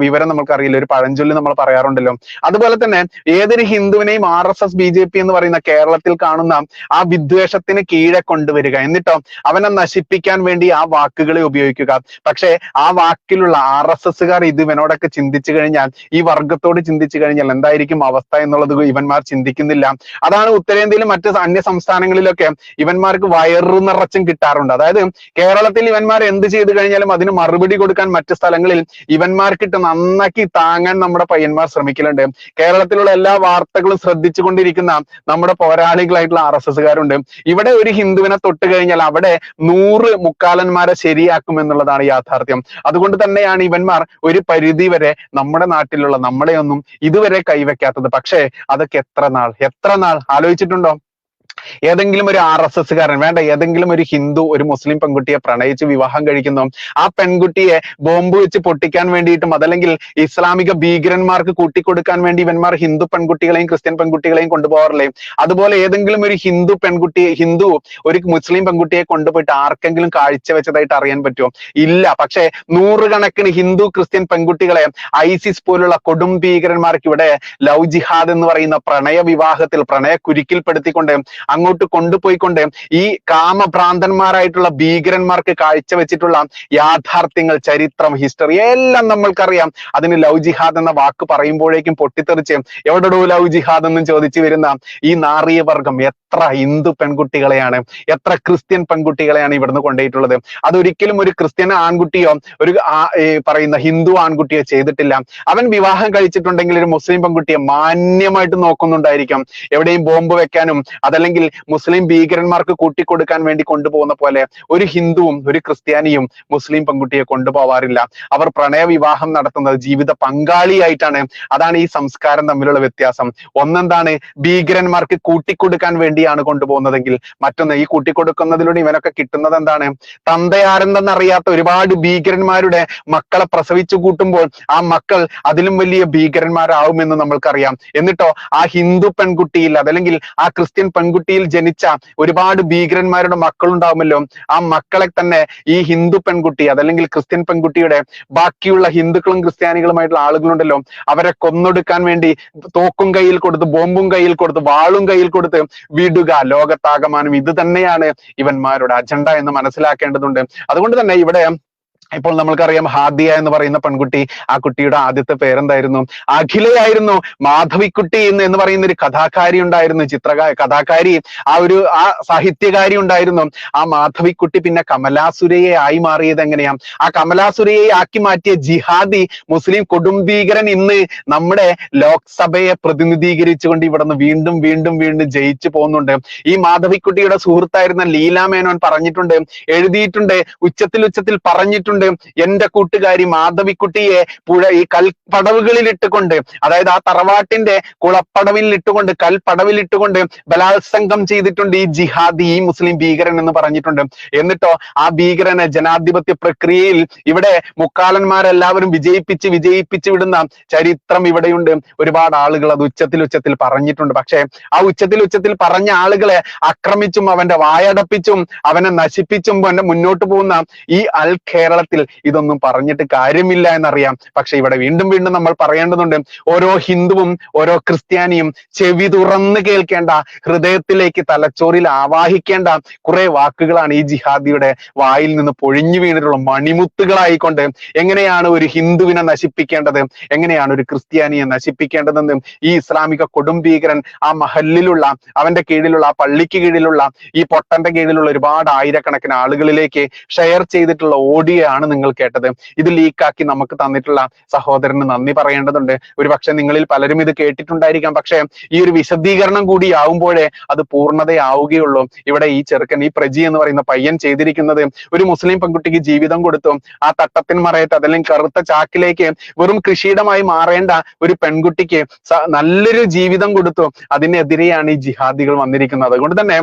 A: വിവരം നമുക്കറിയില്ല, ഒരു പഴഞ്ചൊല്ലി നമ്മൾ പറയാറുണ്ടല്ലോ. അതുപോലെ തന്നെ ഏതൊരു ഹിന്ദുവിനെയും RSS BJP എന്ന് പറയുന്ന കേരളത്തിൽ കാണുന്ന ആ വിദ്വേഷത്തിന് കീഴെ കൊണ്ടുവരിക, എന്നിട്ടോ അവനെ നശിപ്പിക്കാൻ വേണ്ടി ആ വാക്കുകളെ ഉപയോഗിക്കുക. പക്ഷെ ആ വാക്കിലുള്ള RSSകാർ ഇത് ഇവനോടൊക്കെ ചിന്തിച്ചു കഴിഞ്ഞാൽ, ഈ വർഗത്തോട് ചിന്തിച്ചു കഴിഞ്ഞാൽ എന്തായിരിക്കും അവസ്ഥ എന്നുള്ളത് ഇവന്മാർ ചിന്തിക്കുന്നില്ല. അതാണ് ഉത്തരേന്ത്യയിലും മറ്റ് അന്യ സംസ്ഥാനങ്ങളിലൊക്കെ ഇവന്മാർക്ക് വയറു നിറച്ചും കിട്ടാറുണ്ട്. അതായത് കേരളത്തിൽ ഇവന്മാർ എന്ത് ചെയ്തു കഴിഞ്ഞാലും അതിന് മറുപടി കൊടുക്കാൻ മറ്റു സ്ഥലങ്ങളിൽ ഇവന്മാർക്കിട്ട് നന്നാക്കി താങ്ങാൻ നമ്മുടെ പയ്യന്മാർ ശ്രമിക്കലുണ്ട്. കേരളത്തിലുള്ള എല്ലാ വാർത്തകളും ശ്രദ്ധിച്ചുകൊണ്ടിരിക്കുന്ന നമ്മുടെ പോരാളികളായിട്ടുള്ള RSSകാരുണ്ട്. ഇവിടെ ഒരു ഹിന്ദുവിനെ തൊട്ട് കഴിഞ്ഞാൽ അവിടെ 100 മുക്കാലന്മാരെ ശരിയാക്കും എന്നുള്ളതാണ് യാഥാർത്ഥ്യം. അതുകൊണ്ട് തന്നെയാണ് ഇവന്മാർ ഒരു പരിധി വരെ നമ്മുടെ നാട്ടിലുള്ള നമ്മളെയൊന്നും ഇതുവരെ കൈവയ്ക്കാത്തത്. പക്ഷേ അതൊക്കെ എത്ര നാൾ ആലോചിച്ചിട്ടുണ്ടോ? ഏതെങ്കിലും ഒരു RSS കാരൻ വേണ്ട, ഏതെങ്കിലും ഒരു ഹിന്ദു ഒരു മുസ്ലിം പെൺകുട്ടിയെ പ്രണയിച്ച് വിവാഹം കഴിക്കുന്നു. ആ പെൺകുട്ടിയെ ബോംബ് വെച്ച് പൊട്ടിക്കാൻ വേണ്ടിയിട്ടും അതല്ലെങ്കിൽ ഇസ്ലാമിക ഭീകരന്മാർക്ക് കൂട്ടിക്കൊടുക്കാൻ വേണ്ടി ഇവന്മാർ ഹിന്ദു പെൺകുട്ടികളെയും ക്രിസ്ത്യൻ പെൺകുട്ടികളെയും കൊണ്ടുപോകാറില്ലേ? അതുപോലെ ഏതെങ്കിലും ഒരു ഹിന്ദു ഒരു മുസ്ലിം പെൺകുട്ടിയെ കൊണ്ടുപോയിട്ട് ആർക്കെങ്കിലും കാഴ്ചവെച്ചതായിട്ട് അറിയാൻ പറ്റുമോ? ഇല്ല. പക്ഷേ നൂറുകണക്കിന് ഹിന്ദു ക്രിസ്ത്യൻ പെൺകുട്ടികളെ ISIS പോലുള്ള കൊടും ഭീകരന്മാർക്ക് ഇവിടെ ലവ് ജിഹാദ് എന്ന് പറയുന്ന പ്രണയ വിവാഹത്തിൽ കുരുക്കിൽപ്പെടുത്തിക്കൊണ്ട് അങ്ങോട്ട് കൊണ്ടുപോയിക്കൊണ്ട് ഈ കാമഭ്രാന്തന്മാരായിട്ടുള്ള ഭീകരന്മാർക്ക് കാഴ്ചവെച്ചിട്ടുള്ള യാഥാർത്ഥ്യങ്ങൾ, ചരിത്രം, ഹിസ്റ്ററി എല്ലാം നമ്മൾക്കറിയാം. അതിന് ലവ് ജിഹാദ് എന്ന വാക്ക് പറയുമ്പോഴേക്കും പൊട്ടിത്തെറിച്ച് എവിടെയോ ലവ് ജിഹാദ് എന്നും ചോദിച്ചു വരുന്ന ഈ നാറിയ വർഗം എത്ര ഹിന്ദു പെൺകുട്ടികളെയാണ്, എത്ര ക്രിസ്ത്യൻ പെൺകുട്ടികളെയാണ് ഇവിടുന്ന് കൊണ്ടുപോയിട്ടുള്ളത്. അതൊരിക്കലും ഒരു ക്രിസ്ത്യൻ ആൺകുട്ടിയോ ഒരു പറയുന്ന ഹിന്ദു ആൺകുട്ടിയോ ചെയ്തിട്ടില്ല. അവൻ വിവാഹം കഴിച്ചിട്ടുണ്ടെങ്കിൽ ഒരു മുസ്ലിം പെൺകുട്ടിയെ മാന്യമായിട്ട് നോക്കുന്നുണ്ടായിരിക്കും. എവിടെയും ബോംബ് വെക്കാനും അതല്ലെങ്കിൽ മുസ്ലിം ഭീകരന്മാർക്ക് കൂട്ടിക്കൊടുക്കാൻ വേണ്ടി കൊണ്ടുപോകുന്ന പോലെ ഒരു ഹിന്ദുവും ഒരു ക്രിസ്ത്യാനിയും മുസ്ലിം പെൺകുട്ടിയെ കൊണ്ടുപോവാറില്ല. അവർ പ്രണയ വിവാഹം നടത്തുന്നത് ജീവിത പങ്കാളിയായിട്ടാണ്. അതാണ് ഈ സംസ്കാരം തമ്മിലുള്ള വ്യത്യാസം. ഒന്നെന്താണ്, ഭീകരന്മാർക്ക് കൂട്ടിക്കൊടുക്കാൻ വേണ്ടിയാണ് കൊണ്ടുപോകുന്നതെങ്കിൽ മറ്റൊന്ന് ഈ കൂട്ടിക്കൊടുക്കുന്നതിലൂടെ ഇവനൊക്കെ കിട്ടുന്നത് എന്താണ്? തന്തയാരെന്തെന്നറിയാത്ത ഒരുപാട് ഭീകരന്മാരുടെ മക്കളെ പ്രസവിച്ചു കൂട്ടുമ്പോൾ ആ മക്കൾ അതിലും വലിയ ഭീകരന്മാരാവുമെന്ന് നമ്മൾക്കറിയാം. എന്നിട്ടോ ആ ഹിന്ദു പെൺകുട്ടിയിൽ അതല്ലെങ്കിൽ ആ ക്രിസ്ത്യൻ പെൺകുട്ടിയിൽ ജനിച്ച ഒരുപാട് ഭീകരന്മാരുടെ മക്കളുണ്ടാവുമല്ലോ. ആ മക്കളെ തന്നെ ഈ ഹിന്ദു പെൺകുട്ടി അതല്ലെങ്കിൽ ക്രിസ്ത്യൻ പെൺകുട്ടിയുടെ ബാക്കിയുള്ള ഹിന്ദുക്കളും ക്രിസ്ത്യാനികളുമായിട്ടുള്ള ആളുകളുണ്ടല്ലോ, അവരെ കൊന്നൊടുക്കാൻ വേണ്ടി തോക്കും കയ്യിൽ കൊടുത്ത് ബോംബും കയ്യിൽ കൊടുത്ത് വാളും കയ്യിൽ കൊടുത്ത് വിടുക. ലോകത്താകമാനം ഇത് തന്നെയാണ് ഇവന്മാരുടെ അജണ്ട എന്ന് മനസ്സിലാക്കേണ്ടതുണ്ട്. അതുകൊണ്ട് തന്നെ ഇവിടെ ഇപ്പോൾ നമ്മൾക്കറിയാം ഹാദിയ എന്ന് പറയുന്ന പെൺകുട്ടി, ആ കുട്ടിയുടെ ആദ്യത്തെ പേരെന്തായിരുന്നു? അഖിലയായിരുന്നു. മാധവിക്കുട്ടി എന്ന് പറയുന്ന ഒരു കഥാകാരി ഉണ്ടായിരുന്നു, കഥാകാരി, ആ സാഹിത്യകാരി ഉണ്ടായിരുന്നു. ആ മാധവിക്കുട്ടി പിന്നെ കമലാസുരയെ ആയി മാറിയത് എങ്ങനെയാ? ആ കമലാസുരയെ ആക്കി മാറ്റിയ ജിഹാദി മുസ്ലിം കൊടുംഭീകരൻ ഇന്ന് നമ്മുടെ ലോക്സഭയെ പ്രതിനിധീകരിച്ചുകൊണ്ട് ഇവിടെ നിന്ന് വീണ്ടും വീണ്ടും വീണ്ടും ജയിച്ചു പോകുന്നുണ്ട്. ഈ മാധവിക്കുട്ടിയുടെ സുഹൃത്തായിരുന്ന ലീല മേനോൻ പറഞ്ഞിട്ടുണ്ട്, എഴുതിയിട്ടുണ്ട്, ഉച്ചത്തിൽ പറഞ്ഞിട്ടുണ്ട്, എന്റെ കൂട്ടുകാരി മാധവിക്കുട്ടിയെ ഈ കൽപ്പടവുകളിൽ ഇട്ടുകൊണ്ട്, അതായത് ആ തറവാട്ടിന്റെ കുളപ്പടവിൽ ഇട്ടുകൊണ്ട് കൽപ്പടവിൽ ബലാത്സംഗം ചെയ്തിട്ടുണ്ട് ഈ ജിഹാദി, ഈ മുസ്ലിം ഭീകരൻ എന്ന് പറഞ്ഞിട്ടുണ്ട്. എന്നിട്ടോ ആ ഭീകരനെ ജനാധിപത്യ പ്രക്രിയയിൽ ഇവിടെ മുക്കാലന്മാരെല്ലാവരും വിജയിപ്പിച്ച് വിടുന്ന ചരിത്രം ഇവിടെയുണ്ട്. ഒരുപാട് ആളുകൾ അത് ഉച്ചത്തിൽ പറഞ്ഞിട്ടുണ്ട്. പക്ഷെ ആ ഉച്ചത്തിൽ പറഞ്ഞ ആളുകളെ ആക്രമിച്ചും അവന്റെ വായടപ്പിച്ചും അവനെ നശിപ്പിച്ചും മുന്നോട്ട് പോകുന്ന ഈ കേരളത്തിൽ ഇതൊന്നും പറഞ്ഞിട്ട് കാര്യമില്ല എന്നറിയാം. പക്ഷെ ഇവിടെ വീണ്ടും വീണ്ടും നമ്മൾ പറയേണ്ടതുണ്ട്. ഓരോ ഹിന്ദുവും ഓരോ ക്രിസ്ത്യാനിയും ചെവി തുറന്ന് കേൾക്കേണ്ട, ഹൃദയത്തിലേക്ക് തലച്ചോറിൽ ആവാഹിക്കേണ്ട കുറെ വാക്കുകളാണ് ഈ ജിഹാദിയുടെ വായിൽ നിന്ന് പൊഴിഞ്ഞു വീണിട്ടുള്ള മണിമുത്തുകളായിക്കൊണ്ട്. എങ്ങനെയാണ് ഒരു ഹിന്ദുവിനെ നശിപ്പിക്കേണ്ടത്, എങ്ങനെയാണ് ഒരു ക്രിസ്ത്യാനിയെ നശിപ്പിക്കേണ്ടതെന്നും ഈ ഇസ്ലാമിക കൊടുംഭീകരൻ ആ മഹല്ലിലുള്ള അവന്റെ കീഴിലുള്ള ആ പള്ളിക്ക് കീഴിലുള്ള ഈ പൊട്ടന്റെ കീഴിലുള്ള ഒരുപാട് ആയിരക്കണക്കിന് ആളുകളിലേക്ക് ഷെയർ ചെയ്തിട്ടുള്ള ഓഡിയോ ആണ് നിങ്ങൾ കേട്ടത്. ഇത് ലീക്കാക്കി നമുക്ക് തന്നിട്ടുള്ള സഹോദരന് നന്ദി പറയേണ്ടതുണ്ട്. ഒരു പക്ഷെ നിങ്ങളിൽ പലരും ഇത് കേട്ടിട്ടുണ്ടായിരിക്കാം. പക്ഷെ ഈ ഒരു വിശദീകരണം കൂടി ആവുമ്പോഴേ അത് പൂർണ്ണതയാവുകയുള്ളൂ. ഇവിടെ ഈ ചെറുക്കൻ, ഈ പ്രജി എന്ന് പറയുന്ന പയ്യൻ ചെയ്തിരിക്കുന്നത് ഒരു മുസ്ലിം പെൺകുട്ടിക്ക് ജീവിതം കൊടുത്തു. ആ തട്ടത്തിൻ മറയത്ത് അതല്ലെങ്കിൽ കറുത്ത ചാക്കിലേക്ക് വെറും കൃഷിയിടമായി മാറേണ്ട ഒരു പെൺകുട്ടിക്ക് നല്ലൊരു ജീവിതം കൊടുത്തു. അതിനെതിരെയാണ് ഈ ജിഹാദികൾ വന്നിരിക്കുന്നത്. അതുകൊണ്ട് തന്നെ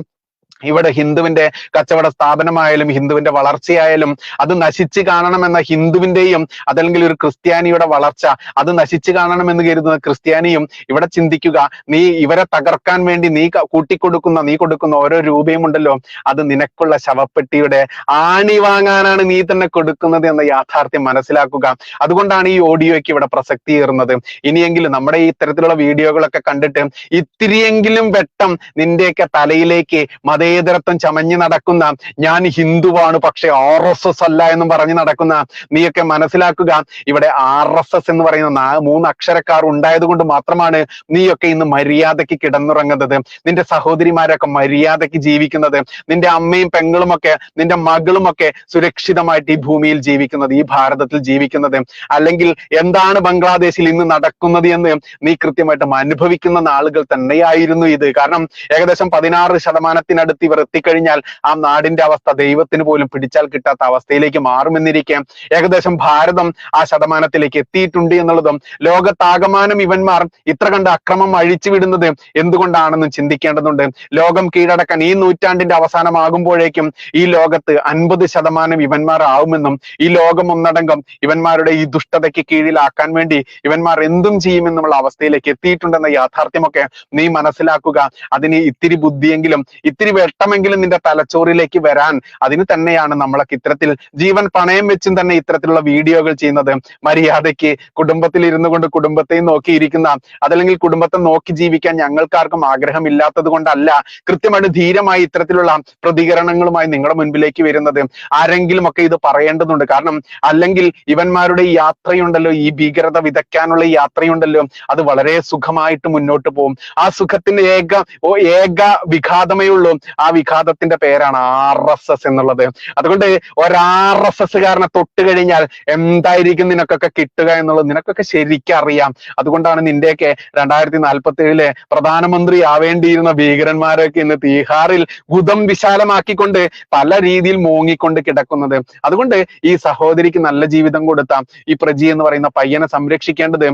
A: ഇവിടെ ഹിന്ദുവിന്റെ കച്ചവട സ്ഥാപനമായാലും ഹിന്ദുവിന്റെ വളർച്ചയായാലും അത് നശിച്ചു കാണണമെന്ന ഹിന്ദുവിന്റെയും അതല്ലെങ്കിൽ ഒരു ക്രിസ്ത്യാനിയുടെ വളർച്ച അത് നശിച്ചു കാണണമെന്ന് കരുതുന്ന ക്രിസ്ത്യാനിയും ഇവിടെ ചിന്തിക്കുക, നീ ഇവരെ തകർക്കാൻ വേണ്ടി നീ കൊടുക്കുന്ന ഓരോ രൂപയും ഉണ്ടല്ലോ, അത് നിനക്കുള്ള ശവപ്പെട്ടിയുടെ ആണി വാങ്ങാനാണ് നീ തന്നെ കൊടുക്കുന്നത് എന്ന യാഥാർത്ഥ്യം മനസ്സിലാക്കുക. അതുകൊണ്ടാണ് ഈ ഓഡിയോയ്ക്ക് ഇവിടെ പ്രസക്തി ഏറുന്നത്. ഇനിയെങ്കിലും നമ്മുടെ ഈ ഇത്തരത്തിലുള്ള വീഡിയോകളൊക്കെ കണ്ടിട്ട് ഇത്തിരിയെങ്കിലും വെട്ടം നിന്റെയൊക്കെ തലയിലേക്ക് മതേതരത്വം ചമഞ്ഞു നടക്കുന്ന, ഞാൻ ഹിന്ദുവാണ് പക്ഷെ RSS അല്ല എന്നും പറഞ്ഞ് നടക്കുന്ന നീയൊക്കെ മനസ്സിലാക്കുക, ഇവിടെ RSS എന്ന് പറയുന്ന 3 അക്ഷരക്കാർ ഉണ്ടായത് കൊണ്ട് മാത്രമാണ് നീയൊക്കെ ഇന്ന് മര്യാദയ്ക്ക് കിടന്നുറങ്ങുന്നത്, നിന്റെ സഹോദരിമാരൊക്കെ മര്യാദയ്ക്ക് ജീവിക്കുന്നത്, നിന്റെ അമ്മയും പെങ്ങളുമൊക്കെ നിന്റെ മകളുമൊക്കെ സുരക്ഷിതമായിട്ട് ഈ ഭൂമിയിൽ ജീവിക്കുന്നത്, ഈ ഭാരതത്തിൽ ജീവിക്കുന്നത്. അല്ലെങ്കിൽ എന്താണ് ബംഗ്ലാദേശിൽ ഇന്ന് നടക്കുന്നത് എന്ന് നീ കൃത്യമായിട്ടും അനുഭവിക്കുന്ന നാളുകൾ തന്നെയായിരുന്നു ഇത്. കാരണം ഏകദേശം 16% ഇവർ എത്തിക്കഴിഞ്ഞാൽ ആ നാടിന്റെ അവസ്ഥ ദൈവത്തിന് പോലും പിടിച്ചാൽ കിട്ടാത്ത അവസ്ഥയിലേക്ക് മാറുമെന്നിരിക്കെ ഏകദേശം ഭാരതം ആ ശതമാനത്തിലേക്ക് എത്തിയിട്ടുണ്ട് എന്നുള്ളതും ലോകത്താകമാനം ഇവന്മാർ ഇത്ര കണ്ട് അക്രമം അഴിച്ചുവിടുന്നത് എന്തുകൊണ്ടാണെന്നും ചിന്തിക്കേണ്ടതുണ്ട്. ലോകം കീഴടക്കാൻ ഈ നൂറ്റാണ്ടിന്റെ അവസാനമാകുമ്പോഴേക്കും ഈ ലോകത്ത് 50% ഇവന്മാർ ആവുമെന്നും ഈ ലോകം ഒന്നടങ്കം ഇവന്മാരുടെ ഈ ദുഷ്ടതയ്ക്ക് കീഴിലാക്കാൻ വേണ്ടി ഇവന്മാർ എന്തും ചെയ്യുമെന്നുള്ള അവസ്ഥയിലേക്ക് എത്തിയിട്ടുണ്ടെന്ന യാഥാർത്ഥ്യമൊക്കെ നീ മനസ്സിലാക്കുക. അതിന് ഇത്തിരി ബുദ്ധിയെങ്കിലും ഇത്തിരി വെട്ടമെങ്കിലും നിന്റെ തലച്ചോറിലേക്ക് വരാൻ അതിന് തന്നെയാണ് നമ്മളൊക്കെ ഇത്തരത്തിൽ ജീവൻ പണയം വെച്ചും തന്നെ ഇത്തരത്തിലുള്ള വീഡിയോകൾ ചെയ്യുന്നത്. മര്യാദയ്ക്ക് കുടുംബത്തിൽ ഇരുന്നു കൊണ്ട് കുടുംബത്തെയും നോക്കിയിരിക്കുന്ന അതല്ലെങ്കിൽ കുടുംബത്തെ നോക്കി ജീവിക്കാൻ ഞങ്ങൾക്കാർക്കും ആഗ്രഹമില്ലാത്തത് കൊണ്ടല്ല കൃത്യമായിട്ട് ധീരമായി ഇത്തരത്തിലുള്ള പ്രതികരണങ്ങളുമായി നിങ്ങളുടെ മുൻപിലേക്ക് വരുന്നത്. ആരെങ്കിലും ഒക്കെ ഇത് പറയേണ്ടതുണ്ട്. കാരണം അല്ലെങ്കിൽ ഇവന്മാരുടെ ഈ യാത്രയുണ്ടല്ലോ, ഈ ഭീകരത വിതയ്ക്കാനുള്ള ഈ യാത്രയുണ്ടല്ലോ, അത് വളരെ സുഖമായിട്ട് മുന്നോട്ട് പോകും. ആ സുഖത്തിന്റെ ഏക വിഘാതമേ ഉള്ളൂ. ആ വിഘാതത്തിന്റെ പേരാണ് RSS എന്നുള്ളത്. അതുകൊണ്ട് RSS കാരനെ തൊട്ട് കഴിഞ്ഞാൽ എന്തായിരിക്കും നിനക്കൊക്കെ കിട്ടുക എന്നുള്ളത് നിനക്കൊക്കെ ശരിക്കും അറിയാം. അതുകൊണ്ടാണ് നിന്റെയൊക്കെ 2047 പ്രധാനമന്ത്രി ആവേണ്ടിയിരുന്ന ഭീകരന്മാരൊക്കെ ഇന്ന് തീഹാറിൽ ഗുദം വിശാലമാക്കിക്കൊണ്ട് പല രീതിയിൽ മൂങ്ങിക്കൊണ്ട് കിടക്കുന്നത്. അതുകൊണ്ട് ഈ സഹോദരിക്ക് നല്ല ജീവിതം കൊടുത്ത ഈ പ്രജി എന്ന് പറയുന്ന പയ്യനെ സംരക്ഷിക്കേണ്ടത്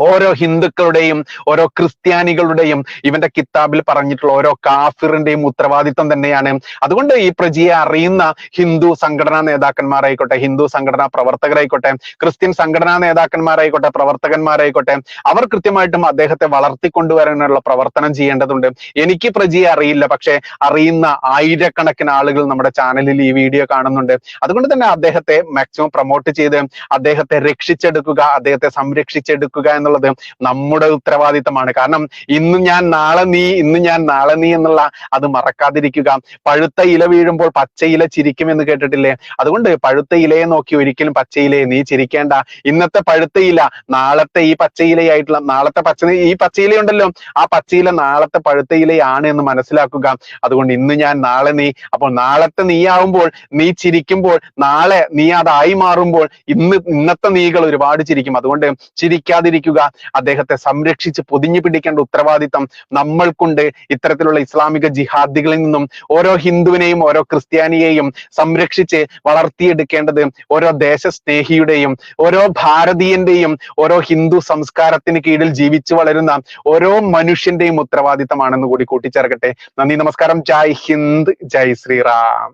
A: ഓരോ ഹിന്ദുക്കളുടെയും ഓരോ ക്രിസ്ത്യാനികളുടെയും ഇവന്റെ കിതാബിൽ പറഞ്ഞിട്ടുള്ള ഓരോ കാഫിറിന്റെയും ഉത്തരവാദിത്വം തന്നെയാണ്. അതുകൊണ്ട് ഈ പ്രജിയെ അറിയുന്ന ഹിന്ദു സംഘടനാ നേതാക്കന്മാരായിക്കോട്ടെ, ഹിന്ദു സംഘടനാ പ്രവർത്തകരായിക്കോട്ടെ, ക്രിസ്ത്യൻ സംഘടനാ നേതാക്കന്മാരായിക്കോട്ടെ, പ്രവർത്തകന്മാരായിക്കോട്ടെ, അവർ കൃത്യമായിട്ടും അദ്ദേഹത്തെ വളർത്തിക്കൊണ്ടുവരാനുള്ള പ്രവർത്തനം ചെയ്യേണ്ടതുണ്ട്. എനിക്ക് പ്രജിയെ അറിയില്ല, പക്ഷെ അറിയുന്ന ആയിരക്കണക്കിന് ആളുകൾ നമ്മുടെ ചാനലിൽ ഈ വീഡിയോ കാണുന്നുണ്ട്. അതുകൊണ്ട് തന്നെ അദ്ദേഹത്തെ മാക്സിമം പ്രൊമോട്ട് ചെയ്ത് അദ്ദേഹത്തെ രക്ഷിച്ചെടുക്കുക, അദ്ദേഹത്തെ സംരക്ഷിച്ചെടുക്കുക എന്നുള്ളത് നമ്മുടെ ഉത്തരവാദിത്തമാണ്. കാരണം ഇന്ന് ഞാൻ നാളെ നീ, ഇന്ന് ഞാൻ നാളെ നീ എന്നുള്ള അത് മറക്കാതിരിക്കുക. പഴുത്ത ഇല വീഴുമ്പോൾ പച്ച ഇല ചിരിക്കും എന്ന് കേട്ടിട്ടില്ലേ? അതുകൊണ്ട് പഴുത്ത ഇലയെ നോക്കി ഒരിക്കലും പച്ചയിലയെ നീ ചിരിക്കേണ്ട. ഇന്നത്തെ പഴുത്ത ഇല നാളത്തെ ഈ പച്ചയിലയായിട്ടുള്ള ഈ പച്ചയിലയുണ്ടല്ലോ, ആ പച്ചയില നാളത്തെ പഴുത്ത ഇലയാണ് എന്ന് മനസ്സിലാക്കുക. അതുകൊണ്ട് ഇന്ന് ഞാൻ നാളെ നീ, അപ്പോൾ നാളത്തെ നീ ആവുമ്പോൾ, നീ ചിരിക്കുമ്പോൾ, നാളെ നീ അതായി മാറുമ്പോൾ ഇന്നത്തെ നീകൾ ഒരുപാട് ചിരിക്കും. അതുകൊണ്ട് ചിരിക്കാതിരിക്കുക. അദ്ദേഹത്തെ സംരക്ഷിച്ച് പൊതിഞ്ഞു പിടിക്കേണ്ട ഉത്തരവാദിത്തം നമ്മൾക്കുണ്ട്. ഇത്തരത്തിലുള്ള ഇസ്ലാമിക ജിഹാദികളിൽ നിന്നും ഓരോ ഹിന്ദുവിനെയും ഓരോ ക്രിസ്ത്യാനിയെയും സംരക്ഷിച്ച് വളർത്തിയെടുക്കേണ്ടത് ഓരോ ദേശസ്നേഹിയുടെയും ഓരോ ഭാരതീയന്റെയും ഓരോ ഹിന്ദു സംസ്കാരത്തിന് കീഴിൽ ജീവിച്ചു വളരുന്ന ഓരോ മനുഷ്യന്റെയും ഉത്തരവാദിത്തമാണെന്ന് കൂടി കൂട്ടിച്ചേർക്കട്ടെ. നന്ദി, നമസ്കാരം. ജയ് ഹിന്ദ്, ജയ് ശ്രീറാം.